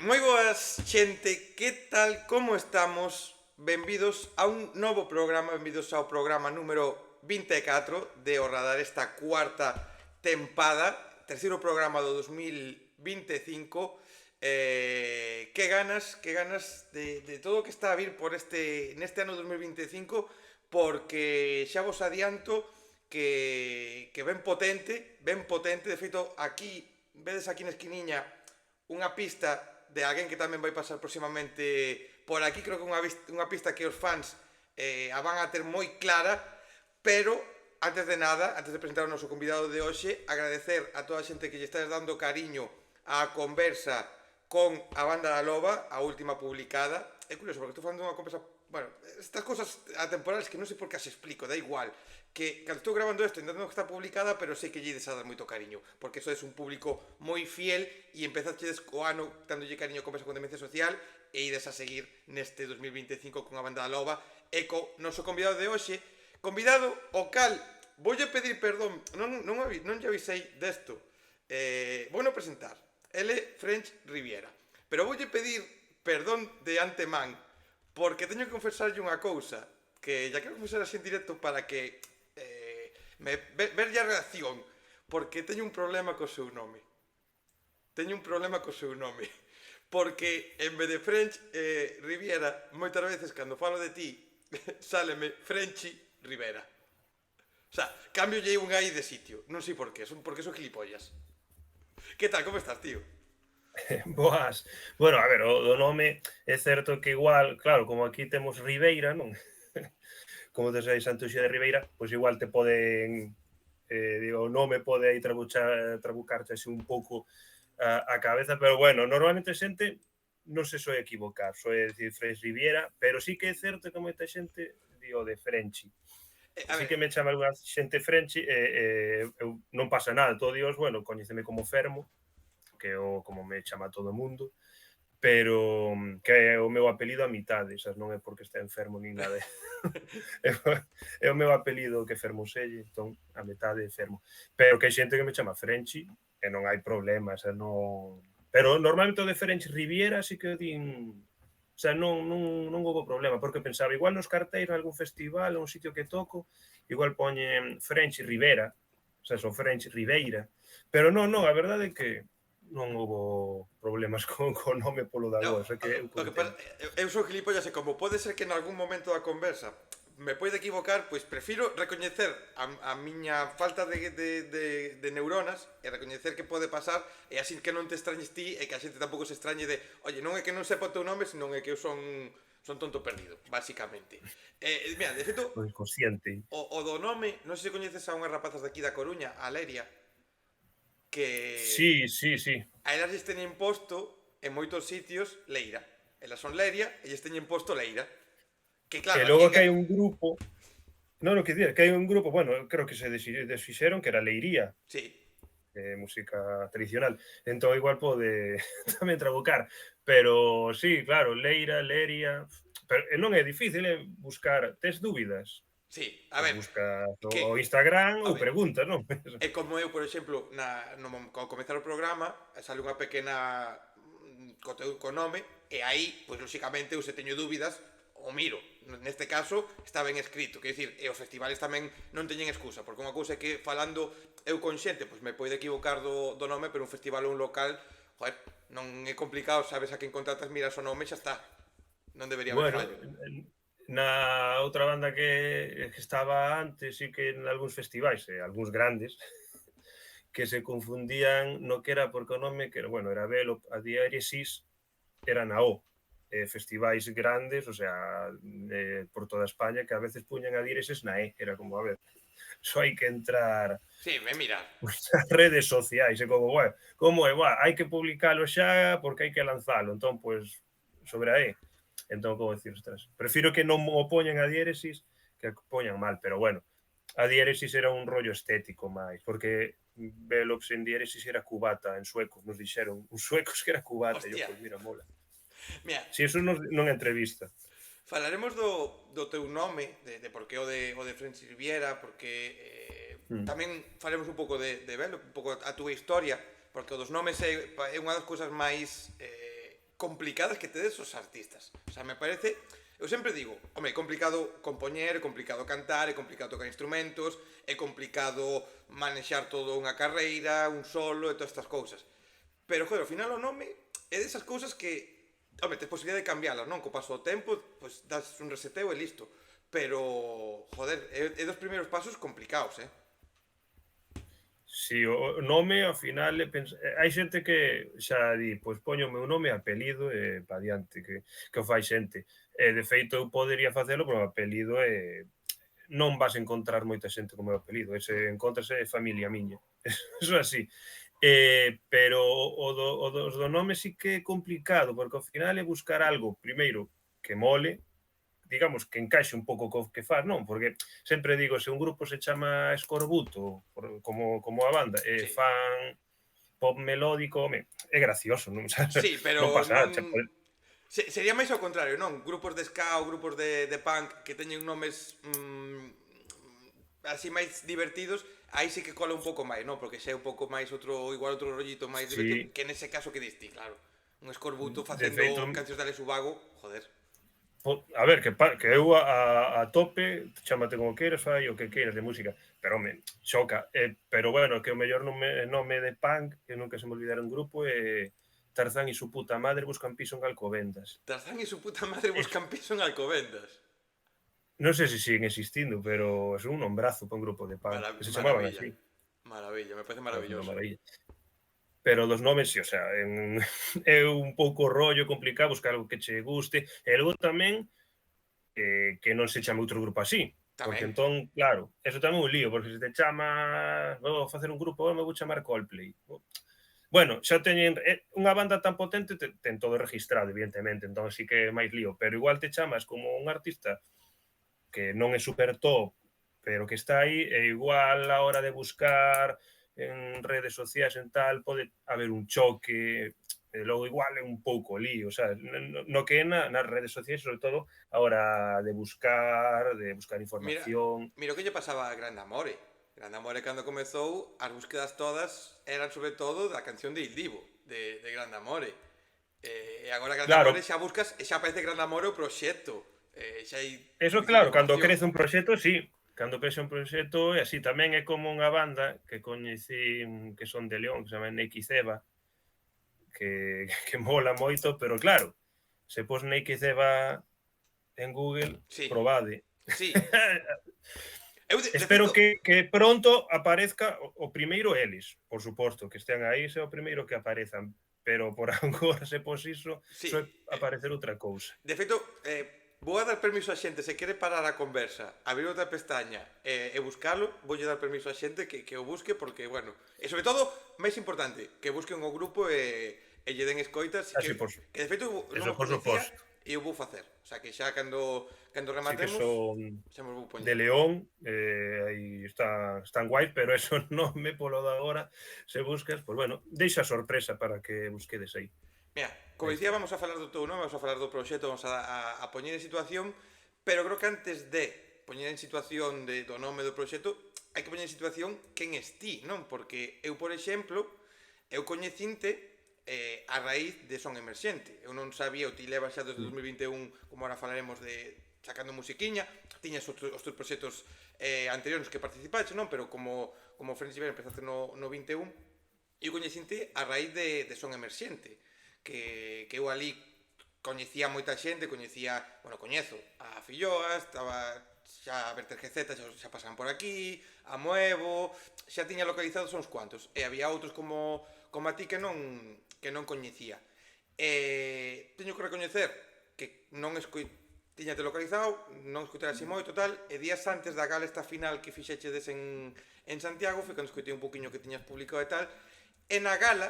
Moi boas, xente, que tal, como estamos? Benvidos a un novo programa, benvidos ao programa número 24 de O Radar, esta cuarta tempada, terceiro programa do 2025. Que ganas de todo o que está a vir por neste ano 2025, porque xa vos adianto que ben potente, de feito, aquí, vedes aquí na esquiniña, unha pista de alguén que tamén vai pasar próximamente por aquí, creo que unha pista que os fans a van a ter moi clara, pero antes de nada, antes de presentar o noso convidado de hoxe, agradecer a toda a xente que lle estás dando cariño á conversa con a Banda da Loba, a última publicada. É curioso, porque estou falando dunha conversa, bueno, estas cosas atemporales que non sei por que as explico, da igual, que cando estou grabando isto entendo que está publicada, pero sei que lle ides a dar moito cariño, porque sois un público moi fiel e empezachedes o ano dándolle cariño a Conversa con Demencia Social e ides a seguir neste 2025 con a Banda da Loba e co noso convidado de hoxe, convidado o cal voulle pedir perdón, non lle avisei desto, vou non presentar, ele French Riviera, pero voulle pedir perdón de antemán, porque teño que confesarlle unha cousa, que ya quero confesar así en directo para que verlle a reacción, porque teño un problema co seu nome. Teño un problema co seu nome. Porque en vez de French Riviera, moitas veces cando falo de ti, sáleme Frenchy Rivera. O sea, cambiolle un aí de sitio. Non sei por qué, porque son gilipollas. Que tal, como estás, tío? Boas. Bueno, a ver, o do nome é certo que igual, claro, como aquí temos Ribeira, non? Como tes aí Santuxía de Ribeira, pois igual te poden, digo, o nome pode aí trabucarte así un pouco a cabeza, pero bueno, normalmente a xente non se soe equivocar, soe decir Fres Riviera, pero sí que é certo que moita xente di o de Frenchi. A Sí ver, que me chama algunha xente Frenchi, eu non pasa nada, todo Dios, bueno, coñeceme como Fermo, que é o como me chama todo o mundo, pero que é o meu apelido a mitade, xa non é porque este enfermo nin nada. É, é o meu apelido que fermoselle, entón a metade é fermo. Pero que hai xente que me chama Frenchi e non hai problema, xa non... Pero normalmente o de French Riviera sí que o din, o sea, non houve problema, porque pensaba, igual nos cartéis en algún festival ou un sitio que toco, igual poñen French Rivera, o sea, son French Ribeira, pero non, a verdade é que non houve problemas con o nome polo de no, agora, o sea que eu o que pasa, contento. eu sou gilipollas e como pode ser que en algún momento da conversa me poida equivocar, pois prefiro recoñecer a miña falta de neuronas e recoñecer que pode pasar e así que non te extrañes ti e que a xente tampouco se extrañe de oye, non é que non sepa o teu nome, senón é que eu son tonto perdido, basicamente. Mira, de feito, O inconsciente. o do nome, non sei se coñeces a unhas rapazas de aquí da Coruña, a Leria, que Sí, sí, sí. a elas lles teñen posto en moitos sitios Leira. Elas son Leria e lles teñen posto Leira. Que E claro, aquí logo en... que hai un grupo, non, o que dicir, que hai un grupo, bueno, creo que se desfixeron, que era Leiría, Sí. música tradicional. Entón igual pode tamén trabucar, pero sí, claro, Leira, Leria, pero non é difícil buscar, tes dúbidas, Sí, a pois ver, busca o que Instagram a ou ver, preguntas, non? é como eu, por exemplo, ao comezar o programa, sale unha pequena co nome, e aí, pois, lóxicamente, eu se teño dúbidas, o miro. Neste caso, está ben escrito. Quer dicir, e os festivales tamén non teñen excusa, porque unha cousa é que falando eu con xente, pois me poide equivocar do nome, pero un festival ou un local, joder, non é complicado, sabes a quen contratas, miras o nome e xa está. Non debería haber Bueno, fallo. na outra banda que estaba antes, sí que en algúns festivais, algúns grandes, que se confundían no que era, porque o nome que era, bueno, era Velo, a diéresis era na O. Festivais grandes, o sea, por toda España, que a veces puñan a diéresis na E. Era como, a ver, só hai que entrar Sí, me mirar. nas redes sociais, e como, bueno, como é, bueno, hai que publicalo xa porque hai que lanzalo, entón, pues, sobre a E. Entón, como decir, ostras, prefiro que non o poñan a diéresis que poñan mal, pero bueno, a diéresis era un rollo estético máis, porque Velox en diéresis era cubata en sueco, nos dixeron uns suecos que era cubata, e eu, Hostia. pois, mira, mola. Mira, Si eso non é entrevista. falaremos do teu nome, de por que o de Francis Riviera, porque Mm. tamén falaremos un pouco de Velo, un pouco a túa historia, porque o dos nomes é unha das cousas máis complicadas que tedes os artistas. O sea, me parece... Eu sempre digo, home, é complicado compoñer, é complicado cantar, é complicado tocar instrumentos, é complicado manexar todo unha carreira, un solo e todas estas cousas. Pero, joder, ao final o nome é desas cousas que, home, tes posibilidade de cambiarlas, non? Co paso do tempo, pois das un reseteo e listo. Pero, joder, é dos primeiros pasos complicados, eh? Si o nome, ao final, hai xente que xa di, pois poño o meu nome e apelido e pa diante, que o fai xente. E, de feito, eu podería facelo, pero o apelido non vas a encontrar moita xente co meu apelido, ese encontrase familia miña. Eso é así. Pero o dos do nome sí que é complicado, porque ao final é buscar algo, primeiro, que mole, digamos, que encaixe un pouco co que faz, non? Porque sempre digo, se un grupo se chama Escorbuto, como a banda, e Sí. fan pop melódico, home, é gracioso, non? O sea, Sí, non pero pasa nada, non... pode... Sería máis ao contrario, non? Grupos de ska ou grupos de punk que teñen nomes así máis divertidos, aí sí que cola un pouco máis, non? Porque xa é un pouco máis outro, igual outro rollito máis divertido, Sí, que nese caso que diste, claro. Un escorbuto de feito, facendo cancións de Alex Ubago, joder. a ver, que eu a tope, chámate como queiras, fai o que queiras de música, pero, home, xoca. Pero, bueno, que o mellor nome de punk, que nunca se me olvidara un grupo, é Tarzán e su puta madre buscan piso en Alcobendas. Tarzán e su puta madre buscan piso en Alcobendas. Non sei se siguen existindo, pero é un nombrazo para un grupo de punk, que se chamaban Maravilla. así. Maravilla, me parece Parece unha maravilloso. maravilla. Pero dos nomes, sí, o sea, é un pouco rollo complicado buscar algo que che guste. E logo tamén que non se chame outro grupo así. Porque Tamén. entón, claro, eso tamén é un lío, porque se te chama, vou facer un grupo, me vou chamar Coldplay. Bueno, xa teñen unha banda tan potente, ten todo registrado, evidentemente, entón sí que é máis lío, pero igual te chamas como un artista que non é super top, pero que está aí, e igual a hora de buscar en redes sociais en tal, pode haber un choque, e logo igual é un pouco lío, o sea, no que é nas redes sociais, sobre todo a hora de buscar Mira, información. mira o que lle pasaba a Grande Amore. Grande Amore cando comezou, as búsquedas todas eran sobre todo da canción de Il Divo, de Grande Amore. E agora Grande Amore Claro, xa buscas e xa aparece Grande Amore o proxecto. Xa hai eso suficiente claro, cando información. crece un proxecto, sí, cando crece un proxecto é así. Tamén é como unha banda que coñecín que son de León, que se chama Neiki Ceba, que mola moito, pero claro, se pos Neiki Ceba en Google, Sí, probade. sí. Eu, de Espero feito, que pronto aparezca o primeiro eles, por suposto, que estean aí, ese é o primeiro que aparezan, pero por agora, se pos iso, sí. soe aparecer outra cousa. De feito, vou a dar permiso a xente, se quere parar a conversa, abrir outra pestaña e buscalo, voulle dar permiso a xente que o busque, porque, bueno, e sobre todo, máis importante, que busquen o grupo e lle den escoitas, Así, que de feito non eso os por coñecía suposto. e o vou facer. O sea, que xa cando Sí que rematemos, son xa me vou de poñer. León, aí están guais, pero eso non me polo de agora, se buscas, pues bueno, deixa sorpresa para que busquedes aí. Mira, como Aí dicía, está. vamos a falar do teu nome, vamos a falar do proxecto, vamos a poñer en situación, pero creo que antes de poñer en situación do nome do proxecto, hai que poñer en situación quen es ti, non? Porque eu, por exemplo, eu coñecinte a raíz de Son Emerxente. Eu non sabía, o ti levas xa desde 2021, como ahora falaremos de sacando musiquiña, tiñas os teus proxectos anteriores que participaste, non? Pero como Friends Ibero empezaste no 21, eu coñecinte a raíz de Son Emerxente, que eu ali coñecía moita xente, coñezo a Filloas, estaba xa a Verter GZ, xa pasaban por aquí, a Moevo, xa tiña localizados uns cuantos, e había outros como a ti que non coñecía. Teño que recoñecer que non tiñate localizado, non escoitei así moito tal, e días antes da gala esta final que fixechedes en Santiago, foi cando escoitei un poquinho que tiñas publicado e tal, e na gala,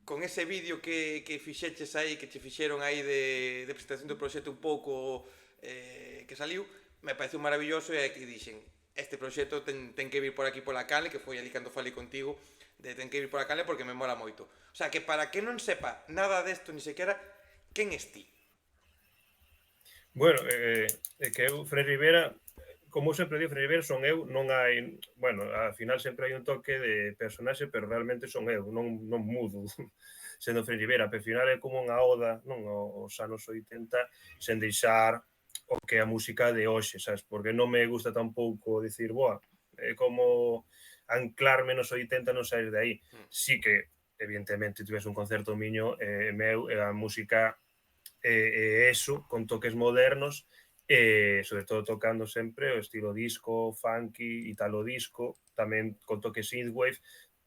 con ese vídeo que fixeches aí, que che fixeron aí de presentación do proxecto un pouco que saliu, me pareceu maravilloso e que dixen, este proxecto ten que vir por aquí pola canle, que foi ali cando falei contigo, ten que vir por a canle porque me mola moito. O sea, que para que non sepa nada desto, ni sequera, quen es ti? Bueno, que eu, Fred Rivera, como sempre digo, Fred Rivera son eu, non hai, bueno, ao final sempre hai un toque de personaxe, pero realmente son eu, non mudo. sendo Fran Rivera, pero ao final é como unha oda, non, aos anos 80, sen deixar o que é a música de hoxe, sabes? Porque non me gusta tampouco dicir, boa, é como anclarme nos 80 non sair de aí. Sí que, evidentemente, tivese un concerto miño meu, a música eso, con toques modernos, sobre todo tocando sempre o estilo disco, funky, italo disco, tamén con toques synthwave,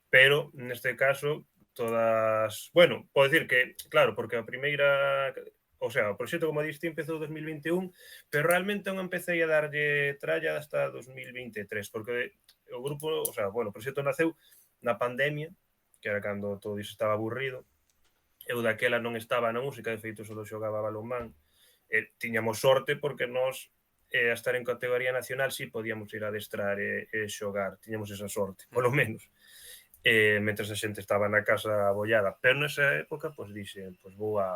pero neste caso todas, bueno, podo dicir que, claro, porque a primeira, o sea, o proxecto, como diste, empezou 2021, pero realmente non empecé a darlle tralla hasta 2023, porque o grupo, o sea, bueno, o proxecto naceu na pandemia, que era cando todo iso estaba aburrido. Eu daquela non estaba na música, de feito só xogaba balonmán. Tiñamos sorte porque nós, a estar en categoría nacional, sí podíamos ir a adestrar e xogar. Tiñamos esa sorte, polo menos. Mentres a xente estaba na casa abollada. Pero nesa época, pois dixen, pois vou a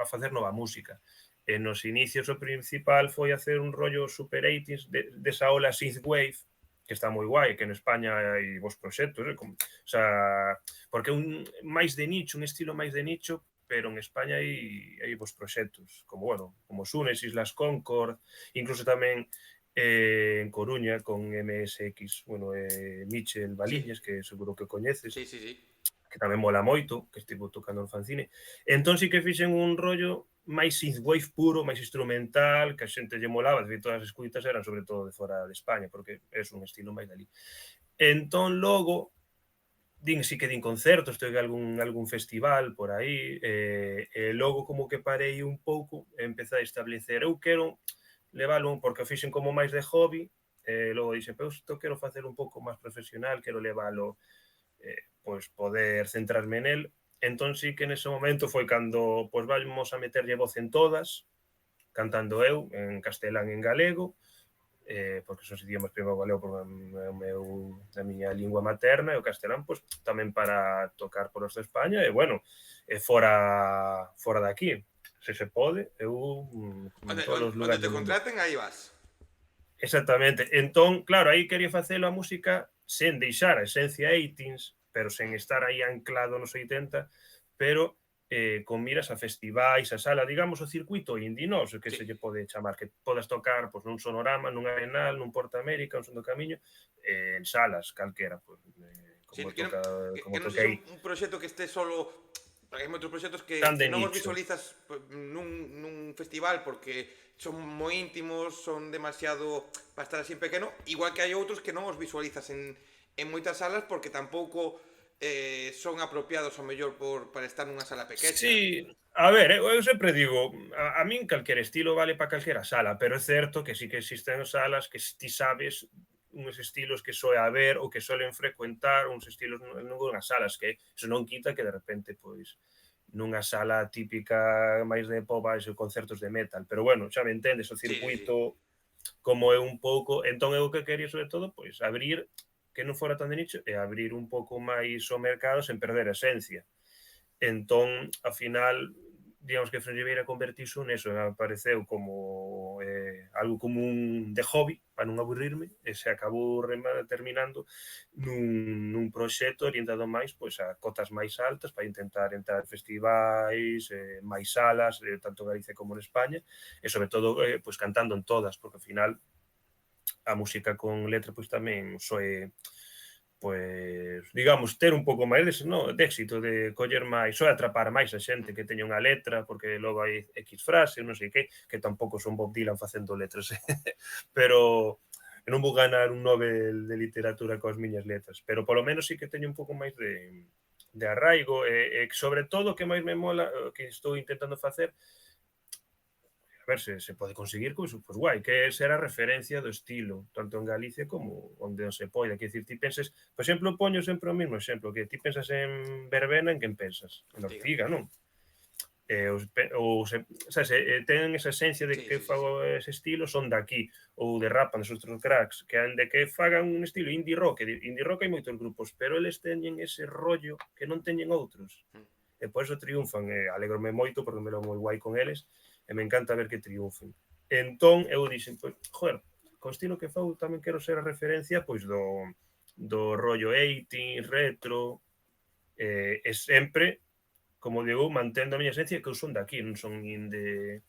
facer nova música. Nos inicios o principal foi hacer un rollo super 80s desa ola synthwave, que está moi guai, que en España hai vos proxectos, como, o sea, porque un máis de nicho, un estilo máis de nicho, pero en España hai vos proxectos, como, bueno, como Sunes, Islas Concord, incluso tamén en Coruña con MSX, bueno, Michel Sí, Baliñas, que seguro que coñeces, sí, sí, sí. que tamén mola moito, que estivo tocando no fanzine. Entón sí que fixen un rollo máis synthwave puro, máis instrumental, que a xente lle molaba, de todas as escuitas eran sobre todo de fora de España, porque é un estilo máis dali. Entón logo, sí que din concertos, teve algún festival por aí, e logo como que parei un pouco, e empecé a establecer, eu quero leválo, porque o fixen como máis de hobby, logo dixen, pero isto quero facer un pouco máis profesional, quero leválo, pois poder centrarme nel. Entón sí que nese momento foi cando pois vamos a meterlle voz en todas, cantando eu en castelán e en galego, porque son os idiomas primo galego porque a miña lingua materna e o castelán pois tamén para tocar por os de España e bueno, fora de aquí, se pode, eu en todos os Onde lugares te do mundo. contraten, aí vas. Exactamente. Entón, claro, aí quería facelo a música sen deixar a esencia 80s, pero sen estar aí anclado nos 80, pero con miras a festivais, a sala, digamos, o circuito indie, no? Que Sí. se lle pode chamar, que podas tocar pois, nun Sonorama, nun Arenal, nun Porta América, un Son do Camiño, en salas calquera, pois, Sí, como toca que como non toque sexa aí. un proxecto que esté solo. Porque hai moitos proxectos Tan de que non os nicho. visualizas nun festival porque son moi íntimos, son demasiado para estar así en pequeno, igual que hai outros que non os visualizas en moitas salas porque tampouco son apropiados ao mellor para estar nunha sala pequecha. Sí, a ver, eu sempre digo, a min calquer estilo vale para calquera sala, pero é certo que sí que existen salas que ti sabes uns estilos que soe a ver ou que solen frecuentar uns estilos nunhas salas que eso non quita que de repente pois nunha sala típica máis de pop vais concertos de metal, pero bueno, xa me entendes, o Sí, sí, sí. circuito como é un pouco, entón eu o que quería sobre todo pois abrir que non fora tan de nicho e abrir un pouco máis o mercado sen perder a esencia. Entón, ao final, digamos que Fran Ribeira convertiso neso, apareceu como algo como un de hobby, para non aburrirme, e se acabou terminando nun proxecto orientado máis pois, a cotas máis altas para intentar entrar en festivais, máis salas, tanto en Galicia como en España, e sobre todo pois, cantando en todas, porque ao final a música con letra pois tamén soe pois, digamos, ter un pouco máis de éxito, de coller máis, só atrapar máis a xente que teña unha letra, porque logo hai X frase, non sei que tampouco son Bob Dylan facendo letras, pero non vou ganar un Nobel de literatura coas miñas letras, pero polo menos sí que teño un pouco máis de arraigo e sobre todo o que máis me mola, o que estou intentando facer, a ver se pode conseguir pois guai, que é ser a referencia do estilo, tanto en Galicia como onde non se poida. Quer dicir, ti penses, por exemplo, poño sempre o mesmo exemplo, que ti pensas en verbena, en quen pensas? En Ortiga. Ortiga, non? Sabes, ten esa esencia de Sí, que sí, sí, sí. fago ese estilo son daqui, ou de rapan dos outros cracks, que de que fagan un estilo indie rock, indie rock hai moitos grupos, pero eles teñen ese rollo que non teñen outros. E por eso triunfan, e alegrome moito porque me lo moi guai con eles, e me encanta ver que triunfen. Entón, eu dixen, pois, joder, co estilo que fago tamén quero ser a referencia pois do rollo 80, retro, e sempre como digo, mantendo a miña esencia, que eu son daqui, non son nin de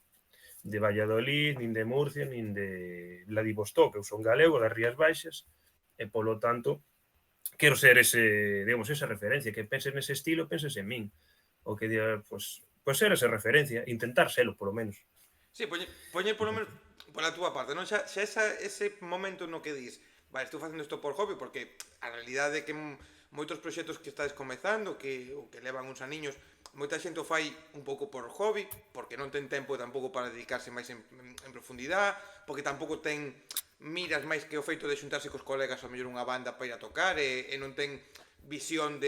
Valladolid, nin de Murcia, nin de Vladivostok, eu son galego das Rías Baixas, e polo tanto quero ser ese, digamos, esa referencia, que penses nese estilo, penses en min, o que diga, pues ser esa referencia, intentar selo, polo menos. Sí, poñer polo menos pola túa parte, non? Xa ese momento no que dis, vale, estou facendo isto por hobby, porque a realidade é que moitos proxectos que estades comezando, ou que levan uns aniños, moita xente o fai un pouco por hobby, porque non ten tempo tampouco para dedicarse máis en profundidade, porque tampouco ten miras máis que o feito de xuntarse cos colegas ao mellor unha banda para ir a tocar e non ten visión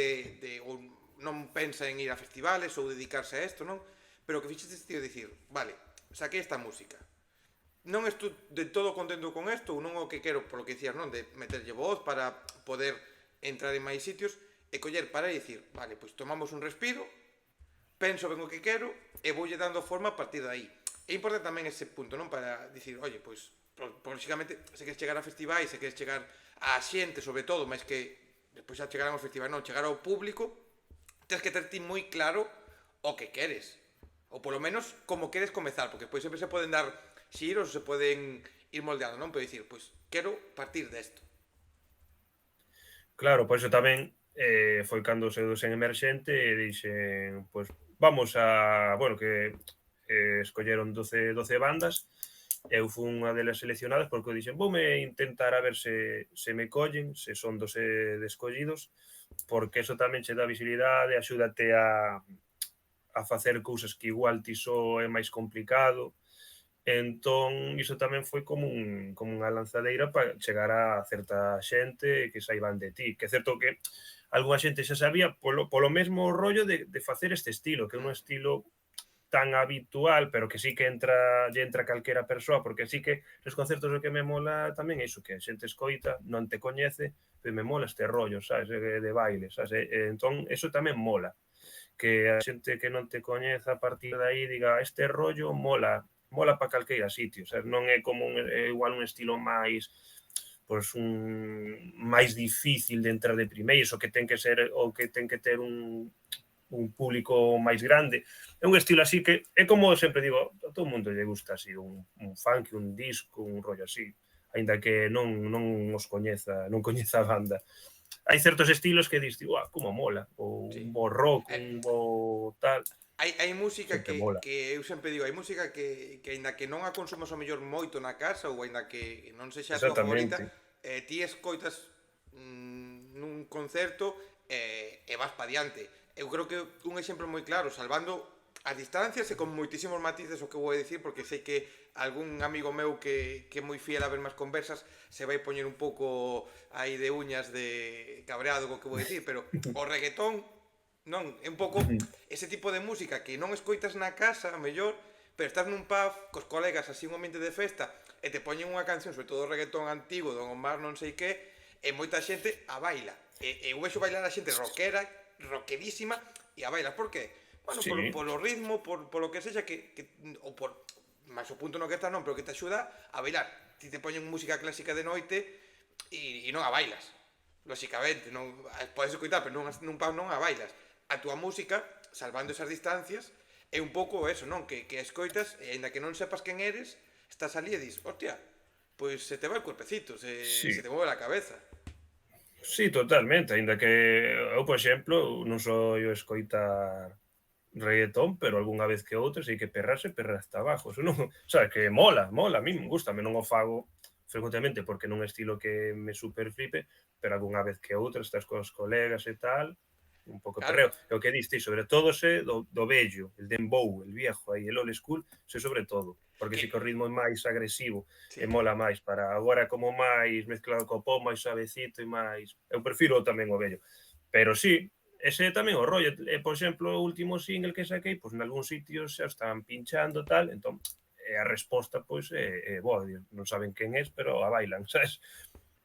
ou non pensa en ir a festivales ou dedicarse a isto, non? Pero o que fixeste tío dicir, vale, saquei esta música. Non estou de todo contento con isto, ou non o que quero, polo que dicías, non, de meterlle voz para poder entrar en máis sitios e coller para e dicir, vale, pois tomamos un respiro, penso ben o que quero e voulle dando forma a partir de aí. É importante tamén ese punto, non? Para dicir, oye, pois, lógicamente, se queres chegar a festivais, se queres chegar a xente, sobre todo, máis que despois xa chegarán aos festivais, non, chegar ao público, tens que ter ti moi claro o que queres. Ou polo menos como queres comezar, porque pois sempre se poden dar xiros, se poden ir moldeando, non? Pero dicir, pois, quero partir desto. Claro, por iso tamén foi cando se en emerxente e dixen, pois vamos a, bueno, que escolleron 12 bandas, eu fui unha delas seleccionadas porque dixen, voume intentar a ver se me collen, se son 12 de escollidos, porque eso tamén che dá visibilidade, axúdate a facer cousas que igual ti só é máis complicado. Entón, iso tamén foi como unha lanzadeira para chegar a certa xente que saiban de ti. Que é certo que algunha xente xa sabía polo mesmo rollo de facer este estilo, que é un estilo tan habitual, pero que sí que lle entra calquera persoa, porque sí que os concertos o que me mola tamén é iso, que a xente escoita, non te coñece, pero me mola este rollo, sabes, de baile, sabes? Entón, eso tamén mola, que a xente que non te coñeza a partir de aí diga, este rollo mola para calqueira sitio, sabes? Non é como igual un estilo máis pois máis difícil de entrar de primeiros, o que ten que ser o que ten que ter un público máis grande. É un estilo así que é como sempre digo, a todo mundo lle gusta así un funk, un disco, un rollo así, aínda que non os coñeza, non coñeza a banda. Hai certos estilos que dis, como mola, ou Sí. un bo rock, un bo tal, Hai música sempre mola. que eu sempre digo, hai música que aínda que non a consumas o mellor moito na casa ou aínda que non sexa a túa favorita, Exactamente. ti escoitas nun concerto e vas pa diante. Eu creo que un exemplo moi claro, salvando as distancias e con moitísimos matices o que vou a dicir, porque sei que algún amigo meu que é moi fiel a ver máis conversas se vai poñer un pouco aí de uñas de cabreado co que vou dicir, pero o reggaetón non, é un pouco ese tipo de música que non escoitas na casa, a mellor, pero estás nun pub cos colegas así un ambiente de festa e te poñen unha canción, sobre todo reggaetón antigo, Don Omar non sei que, e moita xente a baila. E eu vexo bailar a xente rockera, rockerísima, e a baila. Por que? Bueno, Sí, polo ritmo, polo que sexa, ou por máis o punto no que estás non, pero que te axuda a bailar. Ti te poñen música clásica de noite e non a bailas. Lóxicamente, non, podes escoitar, pero nun pub non a bailas. A túa música, salvando esas distancias, é un pouco eso, non? Que escoitas, e aínda que non sepas quen eres, estás ali e dis, hostia, pois se te va el cuerpecito, se sí, te mueve la cabeza. sí, totalmente, aínda que eu, por exemplo, non só eu escoitar reggaetón, pero algunha vez que outra sei que perrarse, perra hasta abajo, eso non, sabes, que mola, a mí gusta, non o fago frecuentemente porque non é estilo que me super flipe, pero algunha vez que outra estás cos colegas e tal, un pouco Claro, perreo. E o que diste, sobre todo ese do vello, el dembow, el viejo, aí, el old school, se sobre todo, porque que si que o ritmo é máis agresivo e sí. mola máis para agora como máis mezclado co pop, máis suavecito e máis... Eu prefiro tamén o vello. Pero sí, ese é tamén o rollo. Por exemplo, o último single que saquei, pois nalgúns sitios xa están pinchando tal, entón a resposta pois é boa, non saben quen é, pero a bailan, sabes?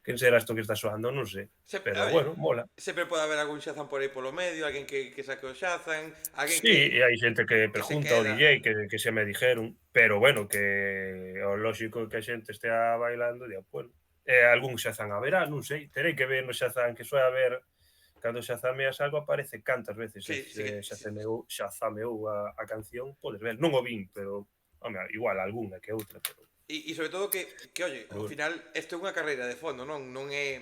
Quen será isto que está soando? Non sei, Sempre, pero bueno, mola. sempre pode haber algún Shazam por aí polo medio, alguén que saque o Shazam, alguén Sí, e hai xente que que se pregunta ao queda. DJ que xa me dixeron, pero bueno, que o lóxico é que a xente estea bailando, digo, bueno, algún Shazam haberá, non sei, terei que ver no Shazam que soe a ver cando xazameas algo aparece cantas veces Sí, sí que... xazameou a canción, podes ver, non o vin, pero, home, igual algunha que outra, E sobre todo que oye, pero ao bueno. final isto é unha carreira de fondo, non é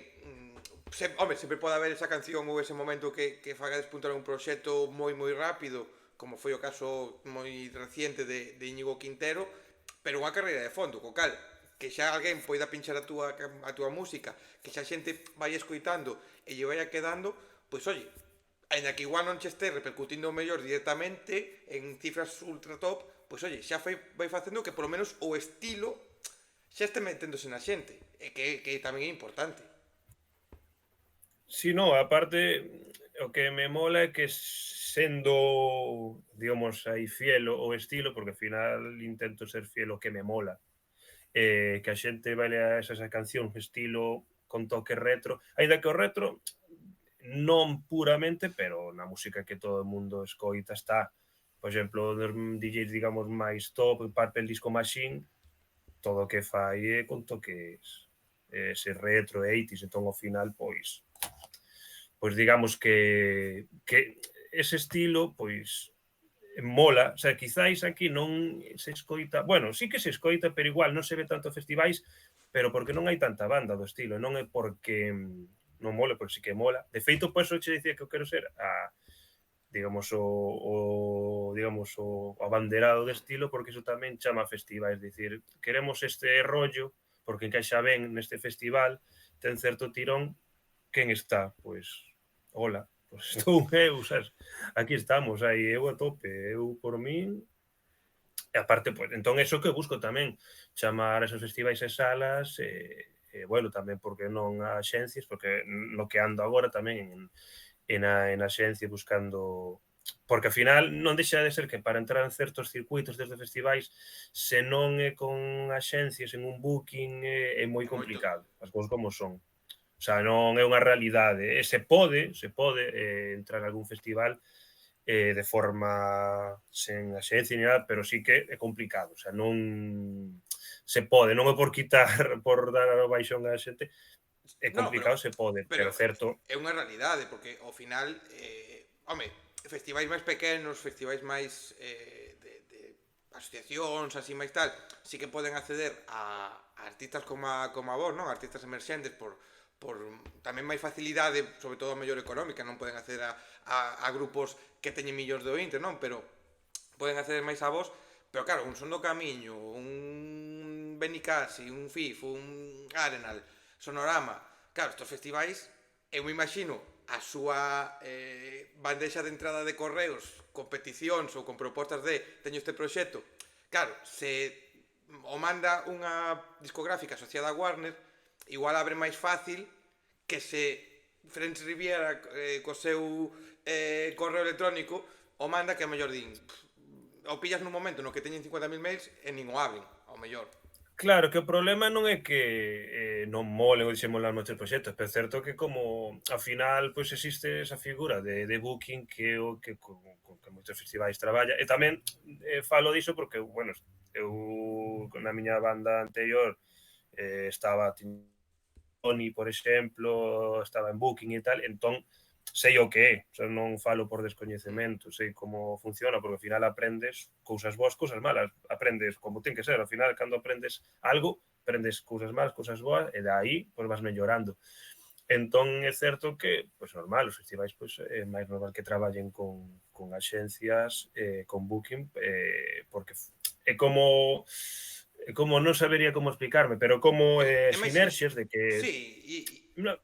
sempre pode haber esa canción ou ese momento que faga despuntar un proxecto moi rápido, como foi o caso moi reciente de Íñigo Quintero, pero unha carreira de fondo, co cal que xa alguén poida pinchar a túa música, que xa a xente vai escoitando e lle vai quedando, pois oye, aínda que igual non che este repercutindo mellor directamente en cifras ultra top, pois oye, xa vai facendo que polo menos o estilo xa este meténdose na xente, e que tamén é importante. Si, no, aparte, o que me mola é que sendo, digamos, aí fiel ao estilo, porque ao final intento ser fiel ao que me mola, que a xente baile a esa canción estilo con toque retro, aínda que o retro non puramente, pero na música que todo o mundo escoita está. Por exemplo, dos DJs, digamos, máis top, Purple Disco Machine, todo o que fai é con toques ese retro 80s, entón ao final, pois digamos que ese estilo, pois mola, o sea, quizáis aquí non se escoita, bueno, sí que se escoita, pero igual non se ve tanto festivais, pero porque non hai tanta banda do estilo, non é porque non mole, porque sí que mola. De feito, pois, che dicía que eu quero ser digamos, digamos, o abanderado de estilo, porque iso tamén chama a festivais, dicir, queremos este rollo, porque encaixa ben neste festival, ten certo tirón, quen está? Pois, hola, pois estou eu, sabes? Aquí estamos, aí eu a tope, eu por min, e aparte, pois, entón, eso que busco tamén, chamar a esos festivais e salas, bueno, tamén porque non a axencias, porque no que ando agora tamén en axencia buscando, porque ao final non deixa de ser que para entrar en certos circuitos desde festivais, se non é con axencias en un booking, é moi É moito. complicado, as cousas como son. O sea, non é unha realidade. Se pode entrar a algún festival de forma sen axencia ni nada, pero sí que é complicado. O sea, non se pode, non é por quitar, por dar a baixón a xente, é No, complicado, se pode, pero pero certo. é unha realidade, porque ao final, home, festivais máis pequenos, festivais máis de asociacións, así máis tal, sí que poden acceder a artistas como a vos, non? Artistas emerxentes por tamén máis facilidade, sobre todo a mellor económica, non poden acceder a grupos que teñen millóns de ointes, non? Pero poden acceder máis a vos, pero claro, un Son do Camiño, un Benicasi, un FIF, un Arenal, Sonorama, claro, estos festivais, eu me imagino a súa bandexa de entrada de correos con peticións ou con propostas de teño este proxecto, claro, se o manda unha discográfica asociada a Warner, igual abre máis fácil que se French Riviera co seu correo electrónico o manda, que a mellor din o pillas nun momento no que teñen 50.000 mails e nin o abren, ao mellor. Claro, que o problema non é que non molen ou deixen molar moitos proxectos, pero é certo que como ao final pois existe esa figura de booking que é o que que moitos festivais traballa, e tamén falo diso porque, bueno, eu na miña banda anterior estaba Tony, por exemplo, estaba en booking e tal, entón sei o que é, o sea, non falo por descoñecemento, sei como funciona, porque ao final aprendes cousas boas, cousas malas, aprendes como ten que ser, ao final, cando aprendes algo, aprendes cousas malas, cousas boas, e dai, pois vas mellorando. Entón, é certo que, pois normal, os festivais, pois, é máis normal que traballen con axencias, con booking, porque é como non sabería como explicarme, pero como É máis iso. sinerxias de que Sí, no,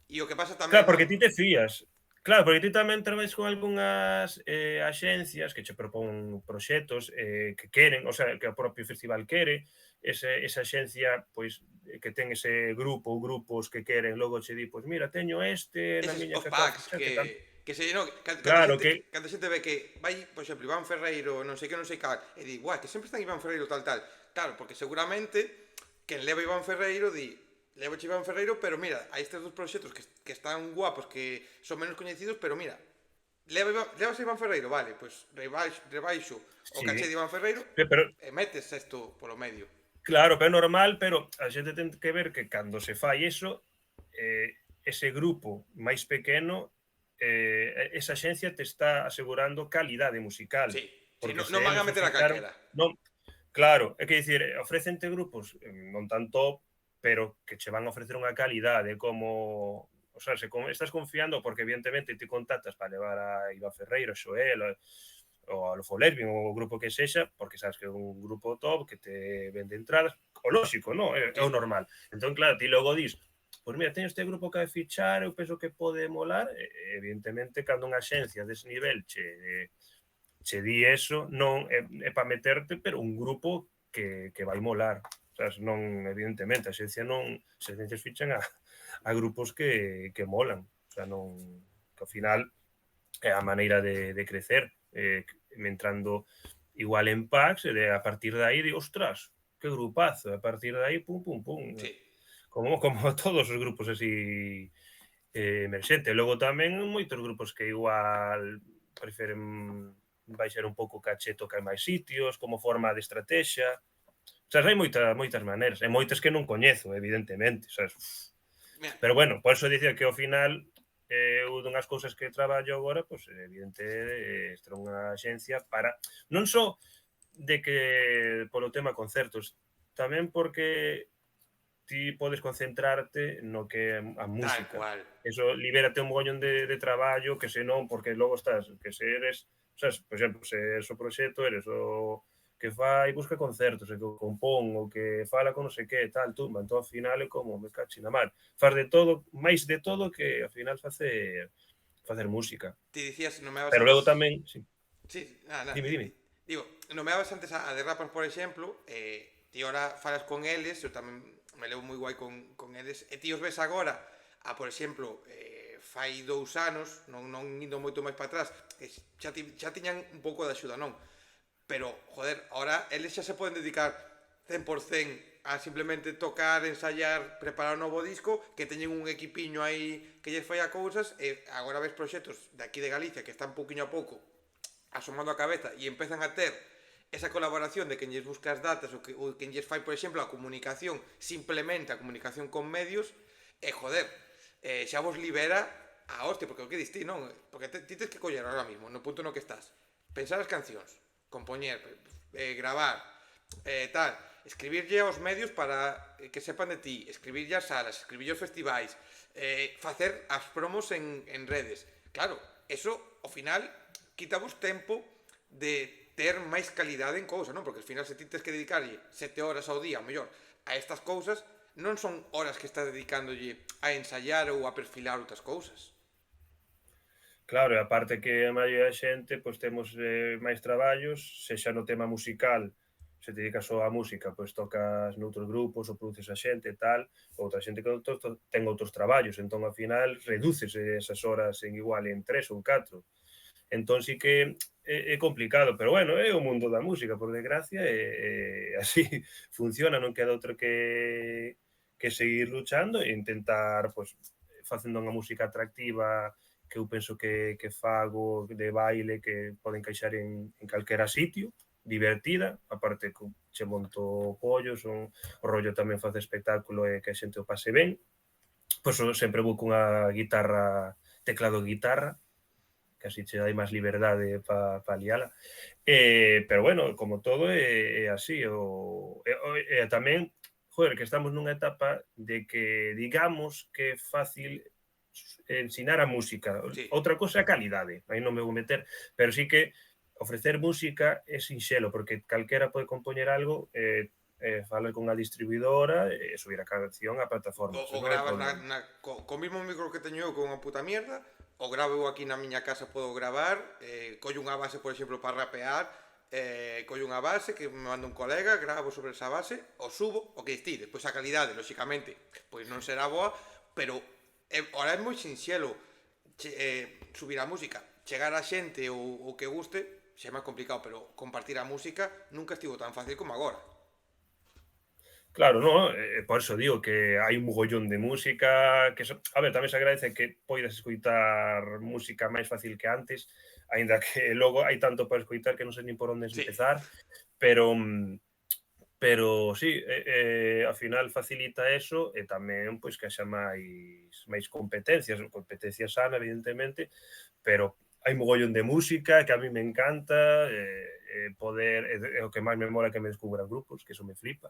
e o que pasa claro, tamén, non? porque ti te fías. Claro, porque ti tamén traballas con algunhas axencias que che propón proxectos que queren, o sea, que o propio festival quere, esa axencia pois que ten ese grupo ou grupos que queren, logo che di, pois mira, teño este na Eses miña os que acaba de packs fechar, que tal. que se no, Claro que, cando a xente ve que vai, por exemplo, Iván Ferreiro, non sei que, non sei cal, e di, guai, que sempre están Iván Ferreiro tal tal. Claro, porque seguramente quen leva Iván Ferreiro di, levo Iván Ferreiro, pero mira, hai estes dos proxectos que están guapos, que son menos coñecidos, pero mira, levas a Iván Ferreiro, vale, pois rebaixo o caché sí, de Iván Ferreiro pero e metes isto polo medio. claro, pero é normal, pero a xente ten que ver que cando se fai eso, ese grupo máis pequeno esa axencia te está asegurando calidade musical, Sí, sí, porque non se van a eles se meter a fixaron calquera. non, claro, é que dicir, ofrécente grupos non tan top, pero que che van a ofrecer unha calidade como, o sea, se estás confiando porque evidentemente te contactas para levar a Iva Ferreiro, Xoel, ou a Lofo Lesbien, ou o grupo que sexa, porque sabes que é un grupo top que te vende entradas, o lógico, non? É o Sí. normal. Entón, claro, ti logo dis, pois mira, teño este grupo que vai fichar, eu penso que pode molar, evidentemente, cando unha axencia dese nivel che di eso, non é para meterte, pero un grupo que vai molar. Sabes, non, evidentemente, a xencia non, as xencias fichan a grupos que molan. O sea, non, que ao final é a maneira de crecer, entrando igual en packs, e a partir de aí digo, ostras, que grupazo, e a partir de aí, pum, pum, pum, Sí. como todos os grupos así emerxente. Logo tamén moitos grupos que igual preferen baixar un pouco caché, tocar máis sitios, como forma de estrategia. O sea, hai moitas maneiras, e moitas que non coñezo, evidentemente, sabes? Mira, Pero bueno, por eso dicía que ao final unha dunhas cousas que traballo agora, pois evidente, estar unha axencia para non só de que polo tema concertos, tamén porque ti podes concentrarte no que é a tal música. cual. Eso libérate un mogollón de traballo que senón, porque logo estás, que se eres, sabes, por exemplo, se eres o proxecto, eres o que fai, busca concertos, o que compón, o que fala con non sei que, tal, tumba, entón ao final é como me cachi na mar. Faz de todo, máis de todo que ao final facer música. Ti dicías, nomeabas Pero antes. logo tamén, sí, Sí, nada, dime, dime. digo, nomeabas antes a The Rappers, por exemplo, ti ahora falas con eles, eu tamén me levo moi guai con eles, e ti os ves agora, por exemplo, fai 2 anos, non indo moito máis para atrás, que xa tiñan un pouco de axuda, non? Pero, joder, ahora eles xa se poden dedicar 100% a simplemente tocar, ensayar, preparar un novo disco, que teñen un equipiño aí que lles fai a cousas, e agora ves proxectos de aquí de Galicia que están pouquiño a pouco asomando a cabeza e empezan a ter esa colaboración de quen lles busca as datas ou quen lles fai, por exemplo, a comunicación, simplemente a comunicación con medios, e joder, xa vos libera a hostia, porque o que diste, non? Porque ti tens que coller ahora mismo, no punto no que estás, pensar as cancións, compoñer, gravar, tal, escribirlle aos medios para que sepan de ti, escribirlle as salas, escribirlle os festivais, facer as promos en redes. Claro, eso, ao final, quitavos tempo de ter máis calidade en cousas, non? Porque ao final se ti tens que dedicarlle 7 horas ao día, ao mellor, a estas cousas, non son horas que estás dedicándolle a ensayar ou a perfilar outras cousas. Claro, e aparte que a maioría da xente, pois temos máis traballos, sexa no tema musical, se te dedicas só á música, pois tocas noutros grupos ou produces a xente e tal, outra xente que ten outros traballos, entón ao final reduces esas horas en igual en 3 ou 4. Entón sí que é complicado, pero bueno, é o mundo da música, por desgracia, e así funciona, non queda outro que seguir luchando e intentar, pois, facendo unha música atractiva que eu penso que fago de baile que pode encaixar en calquera sitio, divertida, aparte que che monto pollos, o rollo tamén facer espectáculo e que a xente o pase ben, pois sempre vou cunha guitarra, teclado de guitarra, que así che dai máis liberdade para liala. Pero bueno, como todo é así, e tamén, joder, que estamos nunha etapa de que digamos que é fácil ensinar a música. Sí, Outra cosa é a calidade, aí non me vou meter, pero sí que ofrecer música é sinxelo, porque calquera pode compoñer algo falar con unha distribuidora e subir a canción á plataforma, o eso non hai gravas problema. co mismo micro que teño eu con unha puta mierda, o gravo eu aquí na miña casa, podo gravar, collo unha base, por exemplo, para rapear, collo unha base que me manda un colega, gravo sobre esa base, o subo, o que distí, despois a calidade, lóxicamente, pois non será boa, pero ahora é moi sinxelo subir a música, chegar a xente ou que guste, xa é máis complicado, pero compartir a música nunca estivo tan fácil como agora. Claro, no, por eso digo que hai un mogollón de música, que a ver, tamén se agradece que poidas escoitar música máis fácil que antes, aínda que logo hai tanto para escoitar que non sei nin por onde Sí, empezar, pero Pero sí, ao final facilita eso e tamén pois que haxa máis competencia sana, evidentemente, pero hai mogollón de música que a mí me encanta, poder é o que máis me mola que me descubran grupos, que eso me flipa.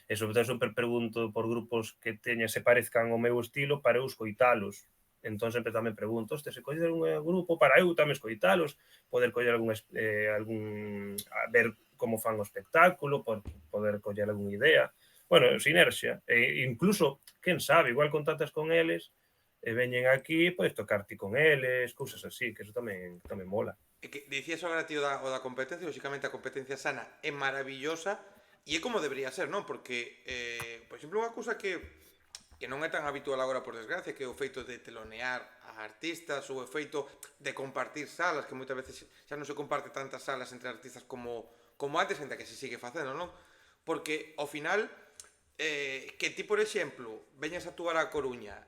E sobre todo sempre pregunto por grupos que se parezcan ao meu estilo para eu escoitalos. Entón sempre tamén pregunto, "Hostia, se coñeces un grupo para eu tamén escoitalos, poder coller ver como fan o espectáculo, poder coller algunha idea. Bueno, sinerxia. E incluso, quen sabe, igual contactas con eles e veñen aquí, podes tocar ti con eles, cousas así, que eso tamén mola. E que dicías agora, tío, da competencia, lóxicamente a competencia sana é maravillosa e é como debería ser, non? Porque, por exemplo, unha cousa que non é tan habitual agora, por desgracia, que é o feito de telonear a artistas ou o feito de compartir salas, que moitas veces xa non se comparte tantas salas entre artistas como antes, ainda que se sigue facendo, non? Porque, ao final, que ti, por exemplo, veñas a actuar a Coruña,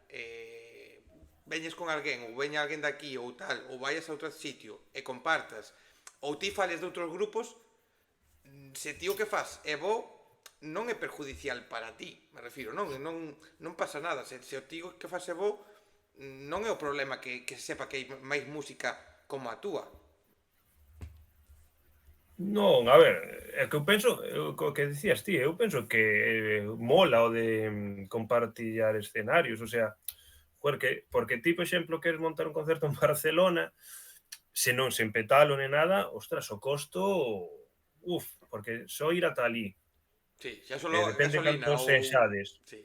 veñes con alguén, ou veña alguén daqui ou tal, ou vayas a outro sitio e compartas, ou ti fales de outros grupos, se ti o que faz é bo, non é perjudicial para ti, me refiro, non pasa nada, se o ti o que faz é bo, non é o problema que sepa que hai máis música como a túa. Non, a ver, é que eu penso, o que dicías ti, eu penso que mola o de compartillar escenarios, o sea, porque ti, por exemplo, queres montar un concerto en Barcelona, se non sen petalo nem nada, ostras, o costo, porque só ir ata ali, Sí, xa solo depende gasolina cantos ou... sexades. Sí.